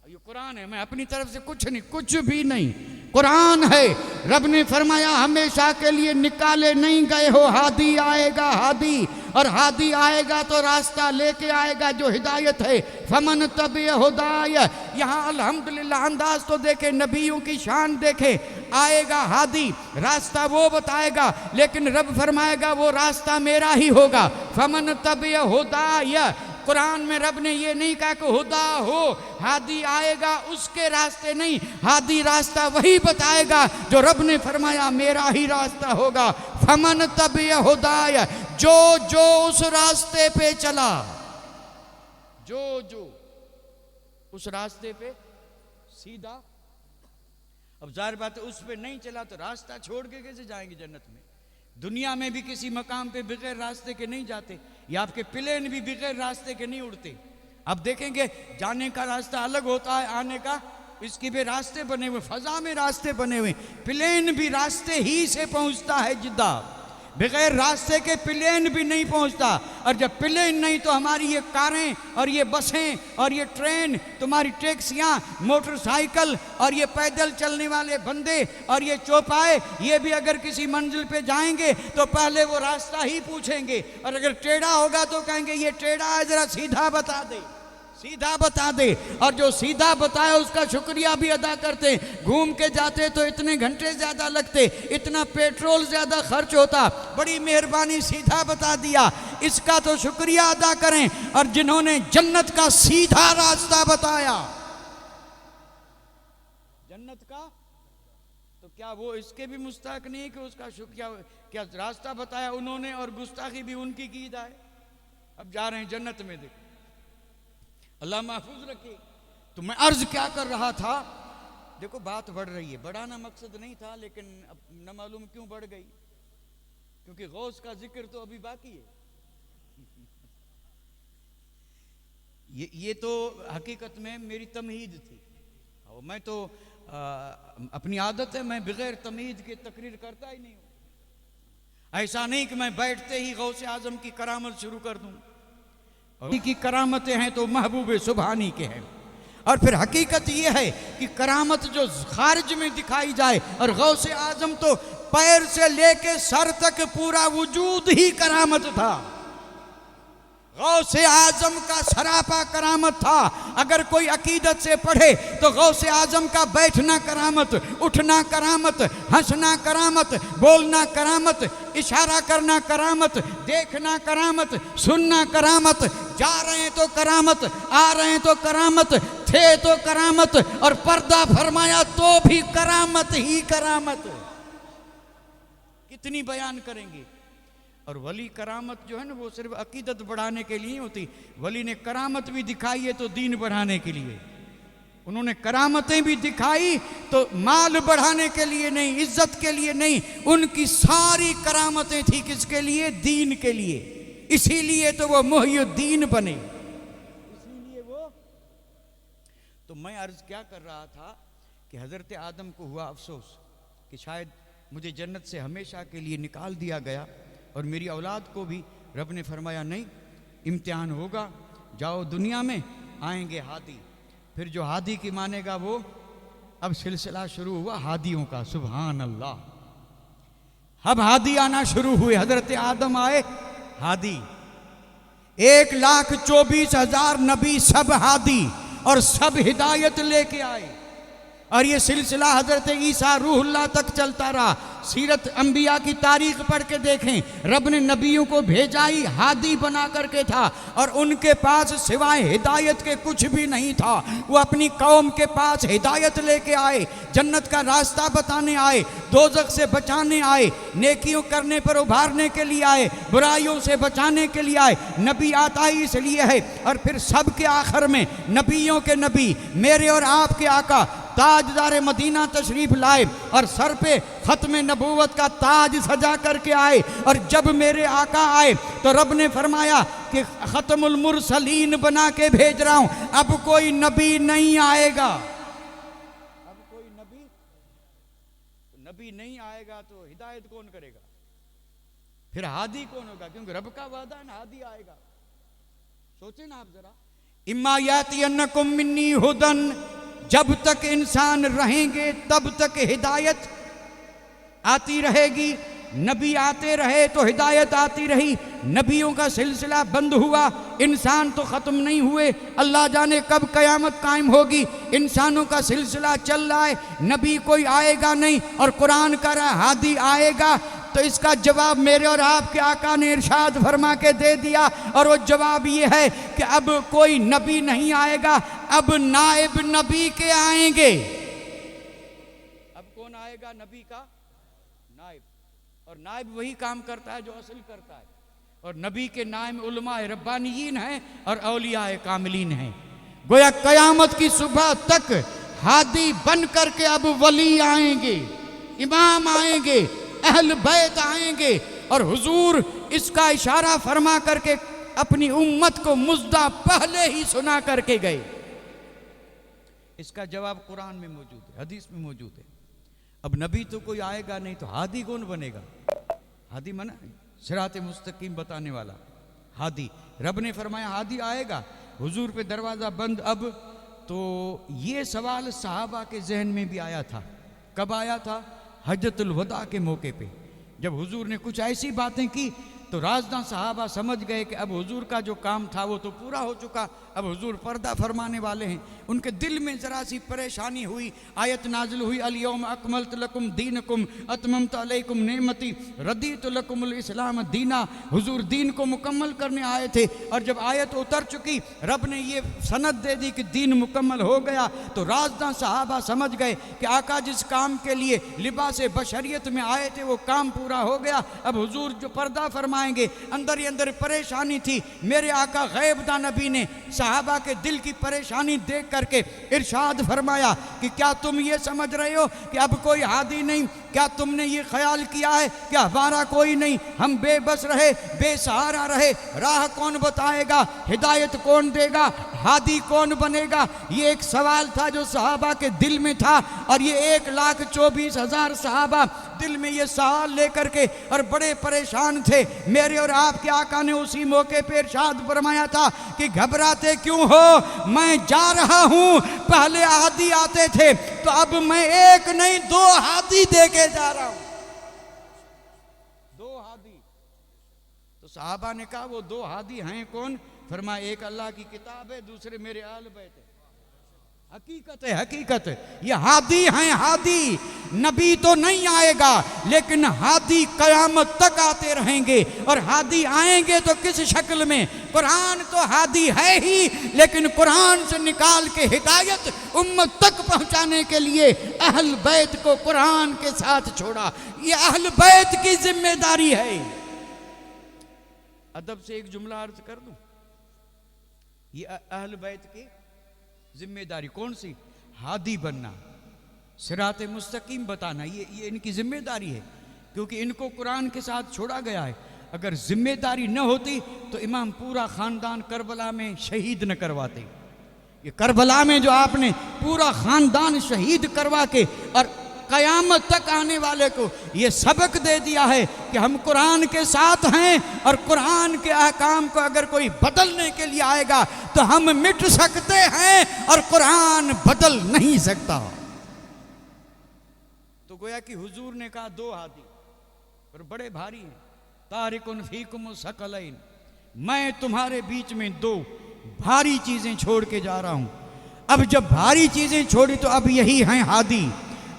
A: ये कुरान है, मैं अपनी तरफ से कुछ नहीं, कुछ भी नहीं, कुरान है। रब ने फरमाया हमेशा के लिए निकाले नहीं गए हो, हादी आएगा, हादी, और हादी आएगा तो रास्ता लेके आएगा जो हिदायत है। फमन तबे हुदाय, यहाँ अल्हम्दुलिल्लाह अंदाज तो देखे, नबियों की शान देखे। आएगा हादी, रास्ता वो बताएगा, लेकिन रब फरमाएगा वो रास्ता मेरा ही होगा। फमन तबे हुदाय, कुरान में रब ने ये नहीं कहा कि हुदा हो, हादी आएगा उसके रास्ते नहीं, हादी रास्ता वही बताएगा जो रब ने फरमाया मेरा ही रास्ता होगा। फमन तबे हुदाय, जो जो उस रास्ते पे चला, जो जो उस रास्ते पे सीधा। अब जाहिर बात है उस पे नहीं चला तो रास्ता छोड़ के कैसे जाएंगे जन्नत में? दुनिया में भी किसी मकाम पे बगैर रास्ते के नहीं जाते, या आपके प्लेन भी बगैर रास्ते के नहीं उड़ते। अब देखेंगे जाने का रास्ता अलग होता है, आने का इसके भी रास्ते बने हुए, फजा में रास्ते बने हुए। प्लेन भी रास्ते ही से पहुंचता है जिद्दा, बगैर रास्ते के प्लेन भी नहीं पहुंचता। और जब प्लेन नहीं तो हमारी ये कारें और ये बसें और ये ट्रेन, तुम्हारी टैक्सियां, मोटरसाइकिल और ये पैदल चलने वाले बंदे और ये चौपाए, ये भी अगर किसी मंजिल पे जाएंगे तो पहले वो रास्ता ही पूछेंगे, और अगर टेढ़ा होगा तो कहेंगे ये टेढ़ा है, जरा सीधा बता दे, सीधा बता दे। और जो सीधा बताया उसका शुक्रिया भी अदा करते। घूम के जाते तो इतने घंटे ज्यादा लगते, इतना पेट्रोल ज्यादा खर्च होता, बड़ी मेहरबानी सीधा बता दिया, इसका तो शुक्रिया अदा करें। और जिन्होंने जन्नत का सीधा रास्ता बताया, जन्नत का, तो क्या वो इसके भी मुस्तहक नहीं है कि उसका शुक्रिया, क्या रास्ता बताया उन्होंने और गुस्ताखी भी उनकी की जाए? अब जा रहे हैं जन्नत में, देखो अल्लाह महफूज रखे। तो मैं अर्ज क्या कर रहा था, देखो बात बढ़ रही है, बढ़ाना मकसद नहीं था, लेकिन अब न मालूम क्यों बढ़ गई, क्योंकि गौस का जिक्र तो अभी बाकी है। ये तो हकीकत में मेरी तमहीद थी, और मैं तो अपनी आदत है, मैं बगैर तमहीद के तकरीर करता ही नहीं हूं। ऐसा नहीं कि मैं बैठते ही गौसे आजम की करामत शुरू कर दूं, की करामतें हैं तो महबूब सुबहानी के हैं। और फिर हकीकत यह है कि करामत जो खारिज में दिखाई जाए, और गौसे आजम तो पैर से लेके सर तक पूरा वजूद ही करामत था। गौसे आजम का सरापा करामत था। अगर कोई अकीदत से पढ़े तो गौसे आजम का बैठना करामत, उठना करामत, हंसना करामत, बोलना करामत, इशारा करना करामत, देखना करामत, सुनना करामत, जा रहे हैं तो करामत, आ रहे हैं तो करामत, थे तो करामत, और पर्दा फरमाया तो भी करामत ही करामत। कितनी बयान करेंगे। और वली करामत जो है ना वो सिर्फ अकीदत बढ़ाने के लिए होती, वली ने करामत भी दिखाई है तो दीन बढ़ाने के लिए। उन्होंने करामतें भी दिखाई तो माल बढ़ाने के लिए नहीं, इज्जत के लिए नहीं, उनकी सारी करामतें थी किसके लिए? दीन के लिए। इसीलिए तो वो मुहय्यिद्दीन बने, इसीलिए वो। तो मैं अर्ज क्या कर रहा था कि हजरत आदम को हुआ अफसोस कि शायद मुझे जन्नत से हमेशा के लिए निकाल दिया गया, और मेरी औलाद को भी रब ने फरमाया नहीं, इम्तिहान होगा, जाओ दुनिया में, आएंगे हादी, फिर जो हादी की मानेगा वो। अब सिलसिला शुरू हुआ हादियों का, सुभान अल्लाह। अब हादी आना शुरू हुए, हजरत आदम आए हादी, 1,24,000 नबी सब हादी, और सब हिदायत लेके आए। और ये सिलसिला हजरत ईसा रूहुल्लाह तक चलता रहा। सीरत अंबिया की तारीख पढ़ के देखें, रब ने नबियों को भेजा ही हादी बना करके था, और उनके पास सिवाय हिदायत के कुछ भी नहीं था। वो अपनी कौम के पास हिदायत लेके आए, जन्नत का रास्ता बताने आए, दोजख से बचाने आए, नेकियों करने पर उभारने के लिए आए, बुराइयों से बचाने के लिए आए। नबी आता ही इसलिए है। और फिर सबके आखिर में नबियों के नबी, मेरे और आपके आका ताजदार मदीना तशरीफ लाए और सर पे खत्म नबूवत का ताज सजा करके आए। और जब मेरे आका आए तो रब ने फरमाया कि खत्मुल मुरसलीन बना के भेज रहा हूं, अब कोई नबी नहीं आएगा। अब कोई नबी नहीं आएगा तो हिदायत कौन करेगा? फिर हादी कौन होगा? क्योंकि रब का वादा है ना, हादी आएगा। सोचे ना आप जरा, इम्मा यातियन्नकुम मिन्नी हुदन, जब तक इंसान रहेंगे तब तक हिदायत आती रहेगी। नबी आते रहे तो हिदायत आती रही। नबियों का सिलसिला बंद हुआ, इंसान तो ख़त्म नहीं हुए। अल्लाह जाने कब क़यामत कायम होगी। इंसानों का सिलसिला चल रहा है, नबी कोई आएगा नहीं। और कुरान कह रहा है हादी आएगा। तो इसका जवाब मेरे और आपके आका ने इरशाद फरमा के दे दिया। और वो जवाब ये है कि अब कोई नबी नहीं आएगा, अब नाइब नबी के आएंगे। अब कौन आएगा? नबी का नाइब। और नाइब वही काम करता है जो असल करता है। और नबी के नाम उलमा रब्बानियीन हैं और औलिया कामिलीन हैं। गोया कयामत की सुबह तक हादी बन करके अब वली आएंगे, इमाम आएंगे, अहल बैत आएंगे। और हुजूर इसका इशारा फरमा करके अपनी उम्मत को मुज्दा पहले ही सुना करके गए। इसका जवाब कुरान में मौजूद है, हदीस में मौजूद है। अब नबी तो कोई आएगा नहीं तो हादी कौन बनेगा? हादी मना सिराते मुस्तकीम बताने वाला हादी। रब ने फरमाया हादी आएगा, हुजूर पे दरवाज़ा बंद। अब तो ये सवाल सहाबा के जहन में भी आया था। कब आया था? हज्जतुल वदा के मौके पे, जब हुजूर ने कुछ ऐसी बातें की तो राजदां सहाबा समझ गए कि अब हुजूर का जो काम था वो तो पूरा हो चुका, अब हुजूर पर्दा फरमाने वाले हैं। उनके दिल में ज़रा सी परेशानी हुई। आयत नाजिल हुई, अल-यौम अकमलतु लकुम दीनकुम अतममतु अलैकुम नेमती रदीतु लकुमुल इस्लाम दीना। हुजूर दीन को मुकम्मल करने आए थे और जब आयत उतर चुकी, रब ने ये सनद दे दी कि दीन मुकम्मल हो गया, तो राजदां सहाबा समझ गए कि आका जिस काम के लिए लिबास बशरियत में आए थे वो काम पूरा हो गया। अब हुजूर जो पर्दा फरमाएंगे, अंदर ही अंदर परेशानी थी। मेरे आका गैबदा नबी ने सहाबा के दिल की परेशानी देख करके इरशाद फरमाया कि क्या तुम ये समझ रहे हो कि अब कोई हादी नहीं? क्या तुमने ये ख्याल किया है कि हमारा कोई नहीं, हम बेबस रहे, बेसहारा रहे? राह कौन बताएगा? हिदायत कौन देगा? हादी कौन बनेगा? ये एक सवाल था जो सहाबा के दिल में था। और ये 1,24,000 सहाबा दिल में ये सवाल लेकर के और बड़े परेशान थे। मेरे और आपके आका ने उसी मौके पर इरशाद फरमाया था कि घबराते क्यों हो, मैं जा रहा हूं। पहले हादी आते थे तो अब मैं एक नहीं 2 हादी देके जा रहा हूं। 2 हादी। तो सहाबा ने कहा वो 2 हादी हैं कौन? फरमाया एक अल्लाह की किताब है, दूसरे मेरे आल बैत है। हकीकत है, हकीकत है। ये हादी हैं, हादी। नबी तो नहीं आएगा लेकिन हादी कयामत तक आते रहेंगे। और हादी आएंगे तो किस शक्ल में? कुरान तो हादी है ही, लेकिन कुरान से निकाल के हिदायत उम्मत तक पहुंचाने के लिए अहल बैत को कुरान के साथ छोड़ा। ये अहल बैत की जिम्मेदारी है। अदब से एक जुमला अर्ज कर दूं, ये अहल बैत की जिम्मेदारी कौन सी? हादी बनना, सिराते मुस्तकीम बताना, ये इनकी जिम्मेदारी है। क्योंकि इनको कुरान के साथ छोड़ा गया है। अगर जिम्मेदारी न होती तो इमाम पूरा खानदान करबला में शहीद न करवाते। ये करबला में जो आपने पूरा खानदान शहीद करवा के और कयामत तक आने वाले को ये सबक दे दिया है कि हम कुरान के साथ हैं। और कुरान के अहकाम को अगर कोई बदलने के लिए आएगा तो हम मिट सकते हैं और कुरान बदल नहीं सकता। तो गोया कि हुजूर ने कहा 2 हादी और बड़े भारी हैं। तारिकुन फीकुम सकलैन, मैं तुम्हारे बीच में 2 भारी चीजें छोड़ के जा रहा हूं। अब जब भारी चीजें छोड़ी तो अब यही हैं हादी।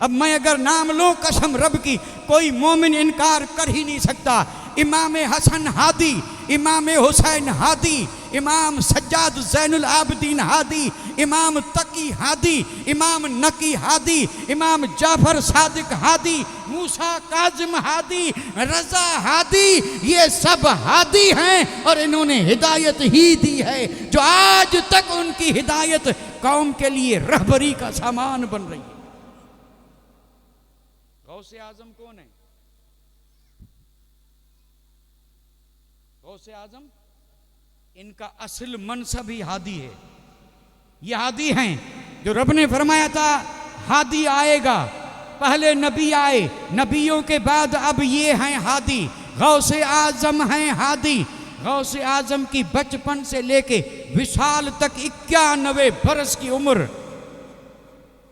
A: अब मैं अगर नाम लूं कसम रब की, कोई मोमिन इनकार कर ही नहीं सकता। इमाम हसन हादी, इमाम हुसैन हादी, इमाम सज्जाद ज़ैनुल आबिदीन हादी, इमाम तकी हादी, इमाम नकी हादी, इमाम जाफर सादिक हादी, मूसा काजिम हादी, रजा हादी, ये सब हादी हैं और इन्होंने हिदायत ही दी है जो आज तक उनकी हिदायत कौम के लिए रहबरी का सामान बन रही है। गौसे आजम कौन है? गौसे आजम इनका असल मनसब ही हादी है। ये हादी हैं जो रब ने फरमाया था हादी आएगा, पहले नबी आए, नबियों के बाद अब ये हैं हादी। गौसे आजम हैं हादी। गौसे आजम की बचपन से लेके विशाल तक 91 बरस की उम्र।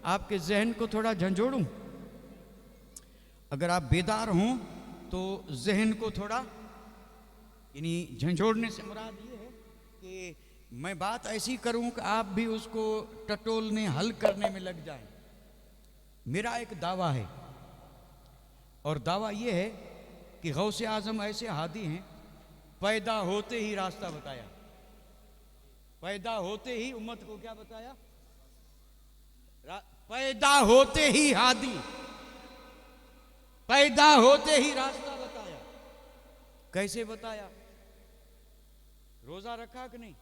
A: आपके जहन को थोड़ा झंझोड़ूं, अगर आप बेदार हों तो जहन को थोड़ा यानी झंझोड़ने से मुराद ये है कि मैं बात ऐसी करूं कि आप भी उसको टटोलने हल करने में लग जाएं। मेरा एक दावा है और दावा ये है कि गौसे आजम ऐसे हादी हैं, पैदा होते ही रास्ता बताया, पैदा होते ही उम्मत को क्या बताया? पैदा होते ही हादी, पैदा होते ही रास्ता बताया। कैसे बताया? रोजा रखा कि नहीं?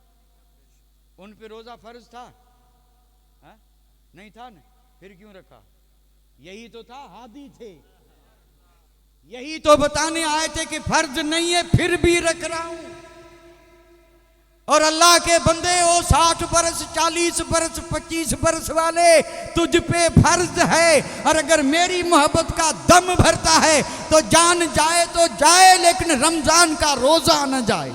A: उन पे रोजा फर्ज था? हा? नहीं था ना, फिर क्यों रखा? यही तो था, हादी थे, यही तो बताने आए थे कि फर्ज नहीं है फिर भी रख रहा हूं। और अल्लाह के बंदे ओ 60 बरस 40 बरस 25 बरस वाले, तुझ पे फर्ज है, और अगर मेरी मोहब्बत का दम भरता है तो जान जाए तो जाए, लेकिन रमजान का रोजा न जाए।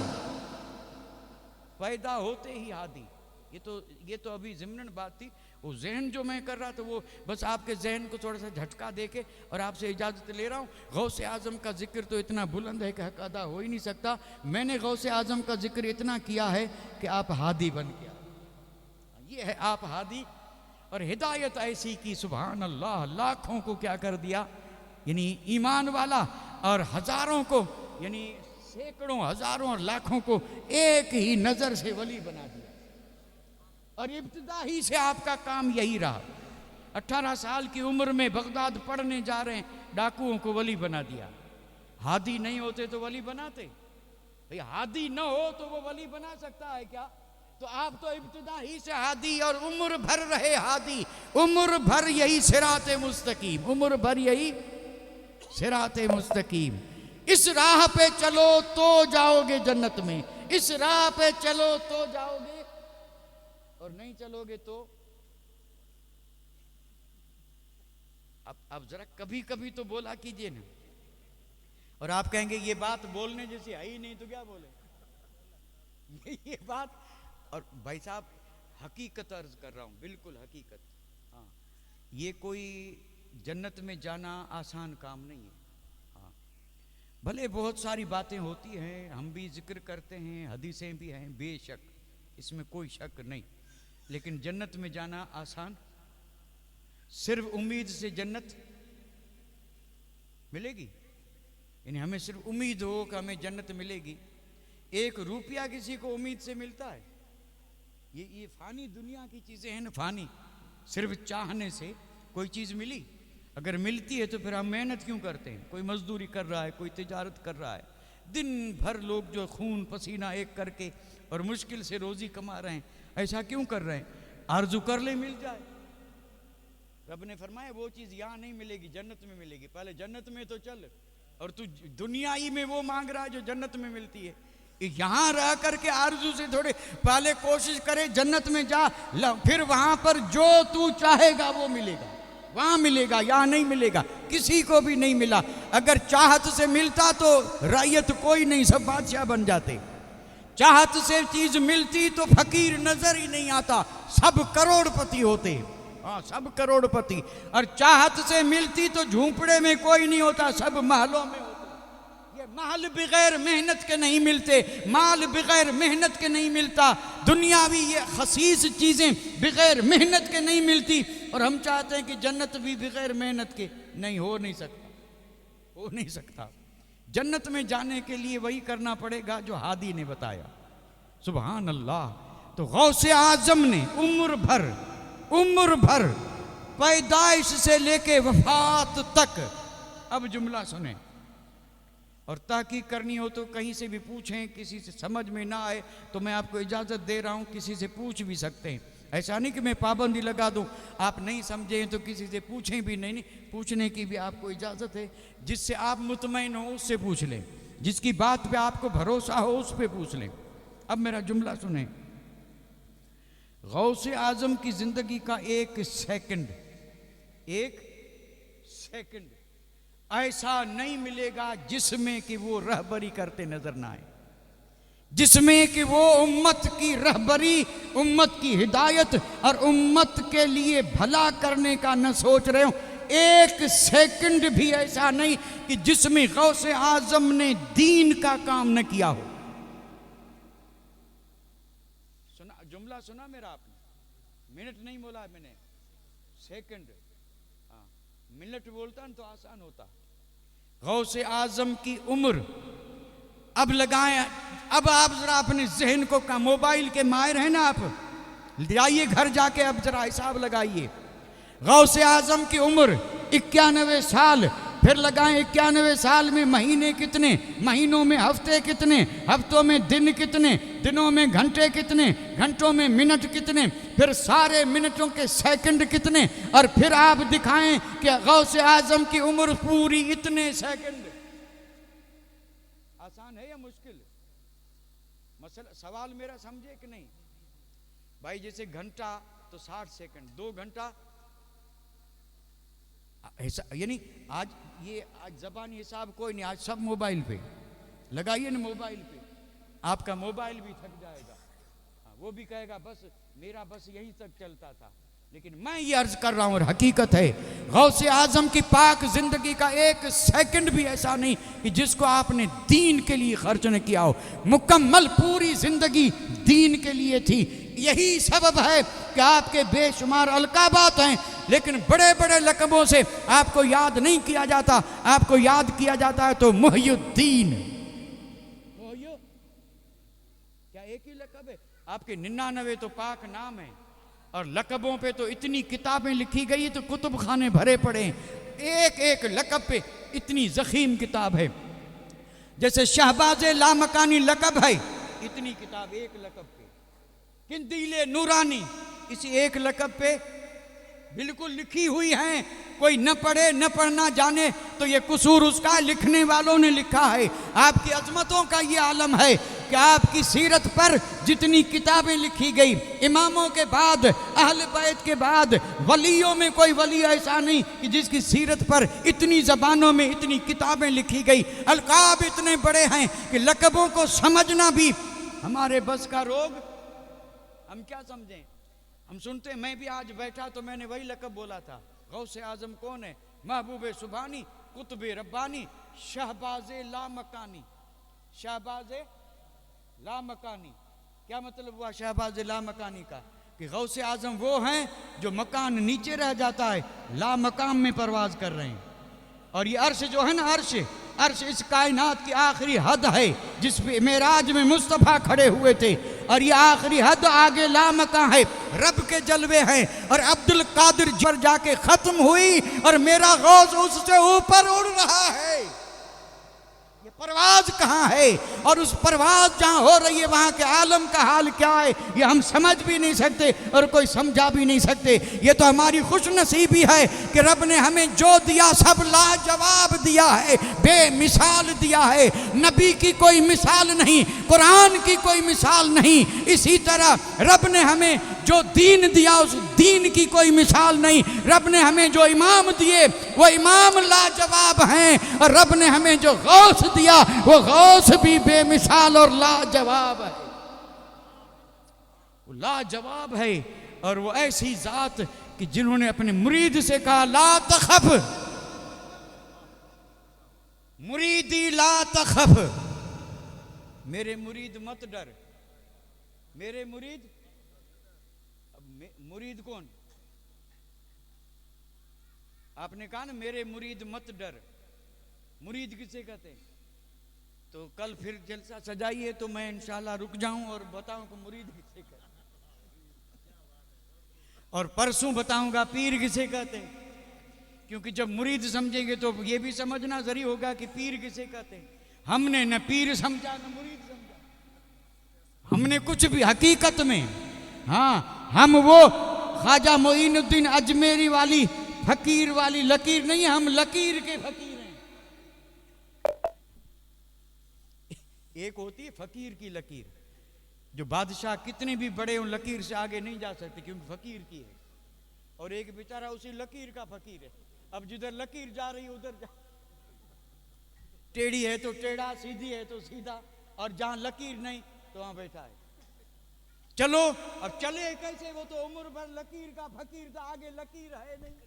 A: पैदा होते ही हादी, ये तो अभी ज़िम्नन बात थी। वो जहन जो मैं कर रहा था वो बस आपके जहन को थोड़ा सा झटका देके और आपसे इजाज़त ले रहा हूँ। गौसे आज़म का जिक्र तो इतना बुलंद है कि हक अदा हो ही नहीं सकता। मैंने गौसे आज़म का जिक्र इतना किया है कि आप हादी बन गया, ये है आप हादी। और हिदायत ऐसी की सुभान अल्लाह, लाखों को क्या कर दिया, यानी ईमान वाला, और हजारों को यानी सैकड़ों हजारों और लाखों को एक ही नज़र से वली बना दिया। और इब्तिदा ही से आपका काम यही रहा। 18 साल की उम्र में बगदाद पढ़ने जा रहे हैं, डाकुओं को वली बना दिया। हादी नहीं होते तो वली बनाते? भाई हादी न हो तो वो वली बना सकता है क्या? तो आप तो इब्तिदा ही से हादी और उम्र भर रहे हादी, उम्र भर यही सिराते मुस्तकीम, उम्र भर यही सिराते मुस्तकीम। इस राह पे चलो तो जाओगे जन्नत में, इस राह पे चलो तो जाओगे, और नहीं चलोगे तो अब जरा कभी कभी तो बोला कीजिए ना। और आप कहेंगे ये बात बोलने जैसी है ही नहीं तो क्या बोले, ये बात। और भाई साहब हकीकत अर्ज कर रहा हूं, बिल्कुल हकीकत। हाँ, ये कोई जन्नत में जाना आसान काम नहीं है। हाँ, भले बहुत सारी बातें होती हैं, हम भी जिक्र करते हैं, हदीसें भी हैं, बेशक इसमें कोई शक नहीं, लेकिन जन्नत में जाना आसान? सिर्फ उम्मीद से जन्नत मिलेगी? यानी हमें सिर्फ उम्मीद हो कि हमें जन्नत मिलेगी? 1 रुपया किसी को उम्मीद से मिलता है? ये फानी दुनिया की चीजें हैं ना, फानी। सिर्फ चाहने से कोई चीज मिली? अगर मिलती है तो फिर हम मेहनत क्यों करते हैं? कोई मजदूरी कर रहा है, कोई तिजारत कर रहा है, दिन भर लोग जो खून पसीना एक करके और मुश्किल से रोजी कमा रहे हैं, ऐसा क्यों कर रहे हैं? आरजू कर ले मिल जाए। रब ने फरमाया वो चीज यहां नहीं मिलेगी, जन्नत में मिलेगी। पहले जन्नत में तो चल, और तू दुनियाई में वो मांग रहा है जो जन्नत में मिलती है। यहां रह करके आरजू से थोड़े, पहले कोशिश करे जन्नत में जा, फिर वहां पर जो तू चाहेगा वो मिलेगा, वहां मिलेगा, यहां नहीं मिलेगा। किसी को भी नहीं मिला। अगर चाहत से मिलता तो रैयत कोई नहीं, सब बादशाह बन जाते। चाहत से चीज मिलती तो फकीर नजर ही नहीं आता, सब करोड़पति होते। हाँ, सब करोड़पति। और चाहत से मिलती तो झूंपड़े में कोई नहीं होता, सब महलों में होते। ये महल बगैर मेहनत के नहीं मिलते, माल बगैर मेहनत के नहीं मिलता, दुनियावी ये खसीस चीजें बगैर मेहनत के नहीं मिलती। और हम चाहते हैं कि जन्नत भी बगैर मेहनत के नहीं, हो नहीं सकता, हो नहीं सकता। जन्नत में जाने के लिए वही करना पड़ेगा जो हादी ने बताया। सुभान अल्लाह। तो गौसे आजम ने उम्र भर पैदाइश से लेके वफात तक, अब जुमला सुने, और ताकीद करनी हो तो कहीं से भी पूछें, किसी से समझ में ना आए तो मैं आपको इजाज़त दे रहा हूँ, किसी से पूछ भी सकते हैं। ऐसा नहीं कि मैं पाबंदी लगा दूं, आप नहीं समझे तो किसी से पूछें भी नहीं, पूछने की भी आपको इजाज़त है। जिससे आप मुतमईन हो उससे पूछ लें, जिसकी बात पे आपको भरोसा हो उस पे पूछ लें। अब मेरा जुमला सुने, गौसे आजम की ज़िंदगी का एक सेकंड ऐसा नहीं मिलेगा जिसमें कि वो रहबरी करते नजर ना आए, जिसमें कि वो उम्मत की रहबरी, उम्मत की हिदायत और उम्मत के लिए भला करने का न सोच रहे हो। एक सेकंड भी ऐसा नहीं कि जिसमें गौसे आजम ने दीन का काम न किया हो। सुना जुमला, सुना मेरा आपने? मिनट नहीं बोला मैंने, सेकंड। हाँ, मिनट बोलता न तो आसान होता। गौसे आजम की उम्र, अब लगाएं, अब आप जरा अपने जहन को का, मोबाइल के माहिर हैं ना आप, जाइए घर जाके अब जरा हिसाब लगाइए। गौसे आजम की उम्र 91 साल, फिर लगाएं 91 साल में महीने कितने, महीनों में हफ्ते कितने, हफ्तों में दिन कितने, दिनों में घंटे कितने, घंटों में मिनट कितने, फिर सारे मिनटों के सेकंड कितने, और फिर आप दिखाएं कि गौसे आजम की उम्र पूरी इतने सेकंड। आसान है या मुश्किल? मसला सवाल मेरा समझे कि नहीं भाई? जैसे घंटा तो 60 सेकंड, 2 घंटा ऐसा, यानी आज जबानी हिसाब कोई नहीं, आज सब मोबाइल पे लगाइए ना, मोबाइल पे आपका मोबाइल भी थक जाएगा। वो भी कहेगा बस मेरा बस यहीं तक चलता था। लेकिन मैं ये अर्ज कर रहा हूं और हकीकत है, गौसे आजम की पाक जिंदगी का एक सेकंड भी ऐसा नहीं कि जिसको आपने दीन के लिए खर्च न किया हो। मुकम्मल पूरी जिंदगी दीन के लिए थी। यही सबब है कि आपके बेशुमार अलकाबात हैं, लेकिन बड़े बड़े लकबों से आपको याद नहीं किया जाता। आपको याद किया जाता है तो मुहय्युद्दीन। क्या एक ही लकब है? आपके 99 तो पाक नाम है, और लकबों पे तो इतनी किताबें लिखी गई, तो कुतुब खाने भरे पड़े हैं। एक एक लकब पे इतनी जखीम किताब है। जैसे शहबाज़े लामकानी लकब है, इतनी किताब एक लकब पे। किंदीले नूरानी इसी एक लकब पे बिल्कुल लिखी हुई हैं। कोई न पढ़े न पढ़ना जाने तो ये कसूर उसका, लिखने वालों ने लिखा है। आपकी अजमतों का ये आलम है कि आपकी सीरत पर जितनी किताबें लिखी गई, इमामों के बाद, अहल बैत के बाद, वलियों में कोई वली ऐसा नहीं कि जिसकी सीरत पर इतनी ज़बानों में इतनी किताबें लिखी गई। अलकाब इतने बड़े हैं कि लकबों को समझना भी हमारे बस का रोग। हम क्या समझें? हम सुनते, मैं भी आज बैठा तो मैंने वही लकब बोला था। गौसे आजम कौन है? महबूब सुभानी, कुतुब रब्बानी, शहबाज़े लामकानी। शहबाज़े लामकानी क्या मतलब हुआ शहबाज़े लामकानी का? कि गौसे आजम वो हैं जो मकान नीचे रह जाता है, लामकाम में परवाज कर रहे हैं। और ये अर्श जो है ना, अर्श इस कायनात की आखिरी हद है, जिस पे मेराज में मुस्तफ़ा खड़े हुए थे। और ये आखिरी हद आगे लामका है, रब के जलवे हैं। और अब्दुल कादिर पर जाके खत्म हुई और मेरा गौस उससे ऊपर उड़ रहा है। ये परवाज कहाँ है? और उस परवाज जहाँ हो रही है वहाँ के आलम का हाल क्या है, ये हम समझ भी नहीं सकते और कोई समझा भी नहीं सकते। ये तो हमारी खुशनसीबी है कि रब ने हमें जो दिया सब लाजवाब दिया है, बेमिसाल दिया है। नबी की कोई मिसाल नहीं, कुरान की कोई मिसाल नहीं। इसी तरह रब ने हमें जो दीन दिया उस दीन की कोई मिसाल नहीं। रब ने हमें जो इमाम दिए वो इमाम लाजवाब हैं, और रब ने हमें जो गौस दिया वो गौस भी बेमिसाल और लाजवाब है। वो लाजवाब है। और वो ऐसी जात कि जिन्होंने अपने मुरीद से कहा ला तखफ, मुरीदी ला तखफ, मेरे मुरीद मत डर। मेरे मुरीद, मुरीद कौन? आपने कहा ना मेरे मुरीद मत डर। मुरीद किसे कहते हैं? तो कल फिर जलसा सजाइए तो मैं इंशाल्लाह रुक जाऊं और बताऊं कि मुरीद किसे कहते हैं, और परसों बताऊंगा पीर किसे कहते हैं। क्योंकि जब मुरीद समझेंगे तो ये भी समझना जरूरी होगा कि पीर किसे कहते हैं। हमने न पीर समझा न मुरीद समझा, हमने कुछ भी हकीकत में, हाँ हम वो ख्वाजा मोइनुद्दीन अजमेरी वाली फकीर वाली लकीर नहीं, हम लकीर के फकीर हैं। एक होती है फकीर की लकीर, जो बादशाह कितने भी बड़े उन लकीर से आगे नहीं जा सकते क्योंकि फकीर की है, और एक बेचारा उसी लकीर का फकीर है। अब जिधर लकीर जा रही है उधर जा, टेढ़ी है तो टेढ़ा, सीधी है तो सीधा, और जहां लकीर नहीं तो वहां बैठा है। चलो अब चले कैसे, वो तो उम्र भर लकीर का फकीर था, आगे लकीर है नहीं।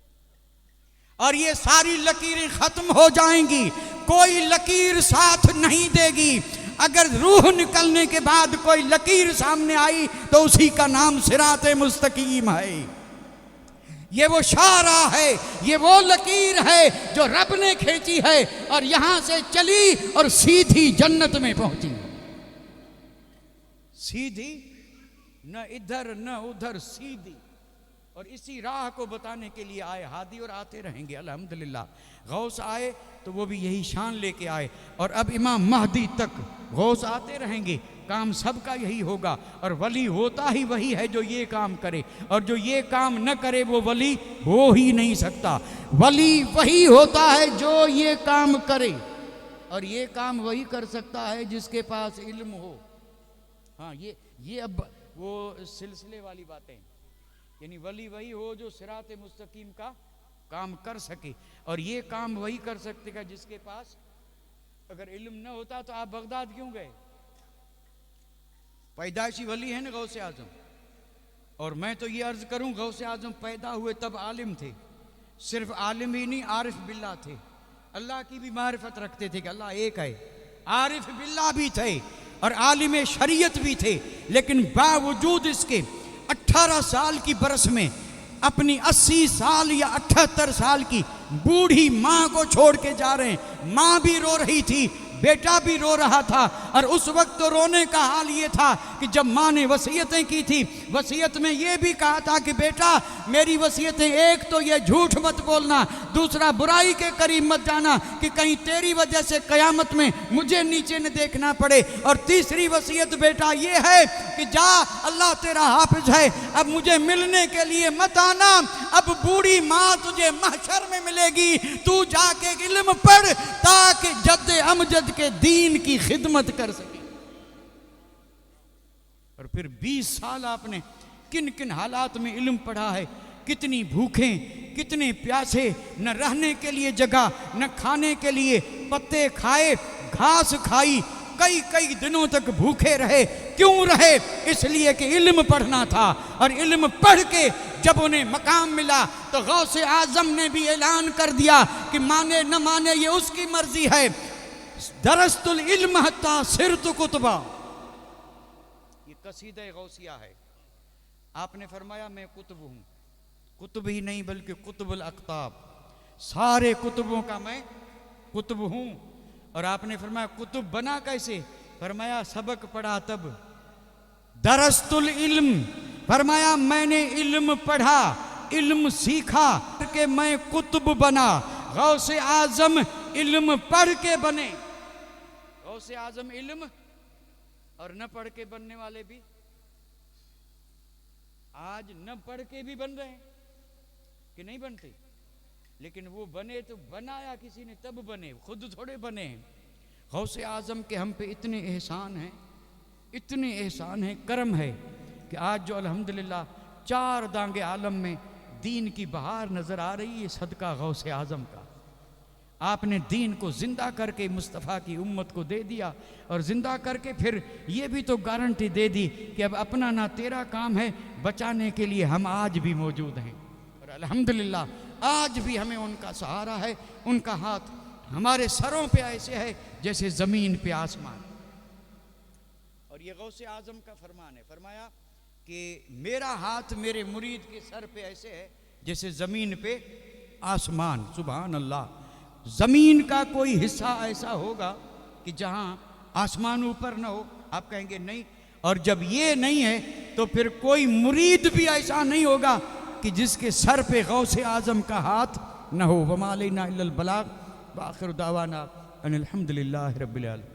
A: और ये सारी लकीरें खत्म हो जाएंगी, कोई लकीर साथ नहीं देगी। अगर रूह निकलने के बाद कोई लकीर सामने आई तो उसी का नाम सिराते मुस्तकीम है। ये वो शारा है, ये वो लकीर है जो रब ने खींची है और यहां से चली और सीधी जन्नत में पहुंची। सीधी, न इधर न उधर, सीधी। और इसी राह को बताने के लिए आए हादी, और आते रहेंगे अल्हम्दुलिल्लाह। गौस आए तो वो भी यही शान लेके आए, और अब इमाम महदी तक गौस आते रहेंगे। काम सबका यही होगा, और वली होता ही वही है जो ये काम करे, और जो ये काम न करे वो वली हो ही नहीं सकता। वली वही होता है जो ये काम करे, और ये काम वही कर सकता है जिसके पास इल्म हो। हाँ, ये अब वो सिलसिले वाली बातें, यानी वली वही हो जो सिराते मुस्तकीम का काम कर सके, और ये काम वही कर सकेगा जिसके पास अगर इल्म न होता। तो आप बगदाद क्यों गए? पैदाइशी वली है ना गौसे आजम। और मैं तो ये अर्ज करूं, गौसे आजम पैदा हुए तब आलिम थे, सिर्फ आलिम ही नहीं आरिफ बिल्ला थे, अल्लाह की भी मारिफत रखते थे कि अल्लाह एक है, आरिफ बिल्ला भी थे और आलिम शरीयत भी थे। लेकिन बावजूद इसके 18 साल की बरस में अपनी 80 साल या 78 साल की बूढ़ी माँ को छोड़ के जा रहे हैं। माँ भी रो रही थी, बेटा भी रो रहा था, और उस वक्त तो रोने का हाल ये था कि जब माँ ने वसीयतें की थी, वसीयत में ये भी कहा था कि बेटा मेरी वसीयतें, एक तो ये झूठ मत बोलना, दूसरा बुराई के करीब मत जाना कि कहीं तेरी वजह से कयामत में मुझे नीचे न देखना पड़े, और तीसरी वसीयत बेटा ये है कि जा, अल्लाह तेरा हाफिज है, अब मुझे मिलने के लिए मत आना, अब बूढ़ी माँ तुझे महशर में मिलेगी, तू जाके इल्म पढ़ ताकि जद्दे अमजद के दीन की खिदमत कर सके। और फिर 20 साल आपने किन किन हालात में इल्म पढ़ा है, कितनी भूखे, कितने प्यासे, न रहने के लिए जगह, न खाने के लिए पत्ते खाए, घास खाई, कई कई दिनों तक भूखे रहे। क्यों रहे? इसलिए कि इल्म पढ़ना था, और इल्म पढ़ के जब उन्हें मकाम मिला तो गौसे आजम ने भी ऐलान कर दिया कि माने न माने ये उसकी मर्जी है। दरस्तुल इल्म हत्ता सिरतु कुतबा, ये कसीदा गौसिया है। आपने फरमाया मैं कुतुब हूं, कुतुब ही नहीं बल्कि कुतुबुल अख्ताब, सारे कुतुबों का मैं कुतुब हूं। और आपने फरमाया कुतुब बना कैसे? फरमाया सबक पढ़ा तब। दरस्तुल इल्म, फरमाया मैंने इल्म पढ़ा, इल्म सीखा कि मैं कुतुब बना। गौसे आजम इल्म पढ़ के बने। गौसे आजम इल्म और न पढ़ के बनने वाले भी आज न पढ़ के भी बन रहे हैं कि नहीं बनते? लेकिन वो बने तो बनाया किसी ने तब बने, खुद थोड़े बने हैं। गौसे आजम के हम पे इतने एहसान हैं, इतने एहसान हैं, करम है कि आज जो अल्हम्दुलिल्लाह 4 दांगे आलम में दीन की बहार नजर आ रही है, सदका गौसे आजम का। आपने दीन को जिंदा करके मुस्तफ़ा की उम्मत को दे दिया, और जिंदा करके फिर ये भी तो गारंटी दे दी कि अब अपना ना तेरा काम है, बचाने के लिए हम आज भी मौजूद हैं। और अल्हम्दुलिल्लाह आज भी हमें उनका सहारा है, उनका हाथ हमारे सरों पे ऐसे है जैसे ज़मीन पे आसमान। और ये गौसे आजम का फरमान है, फरमाया कि मेरा हाथ मेरे मुरीद के सर पे ऐसे है जैसे ज़मीन पे आसमान। सुभान अल्लाह। ज़मीन का कोई हिस्सा ऐसा होगा कि जहाँ आसमान ऊपर न हो, आप कहेंगे नहीं। और जब ये नहीं है तो फिर कोई मुरीद भी ऐसा नहीं होगा कि जिसके सर पे गौसे आजम का हाथ न हो। वमा अलैना इल्लल बलाग व आखिर दावाना अनिल हम्दुलिल्लाहि रब्बिल आलमीन।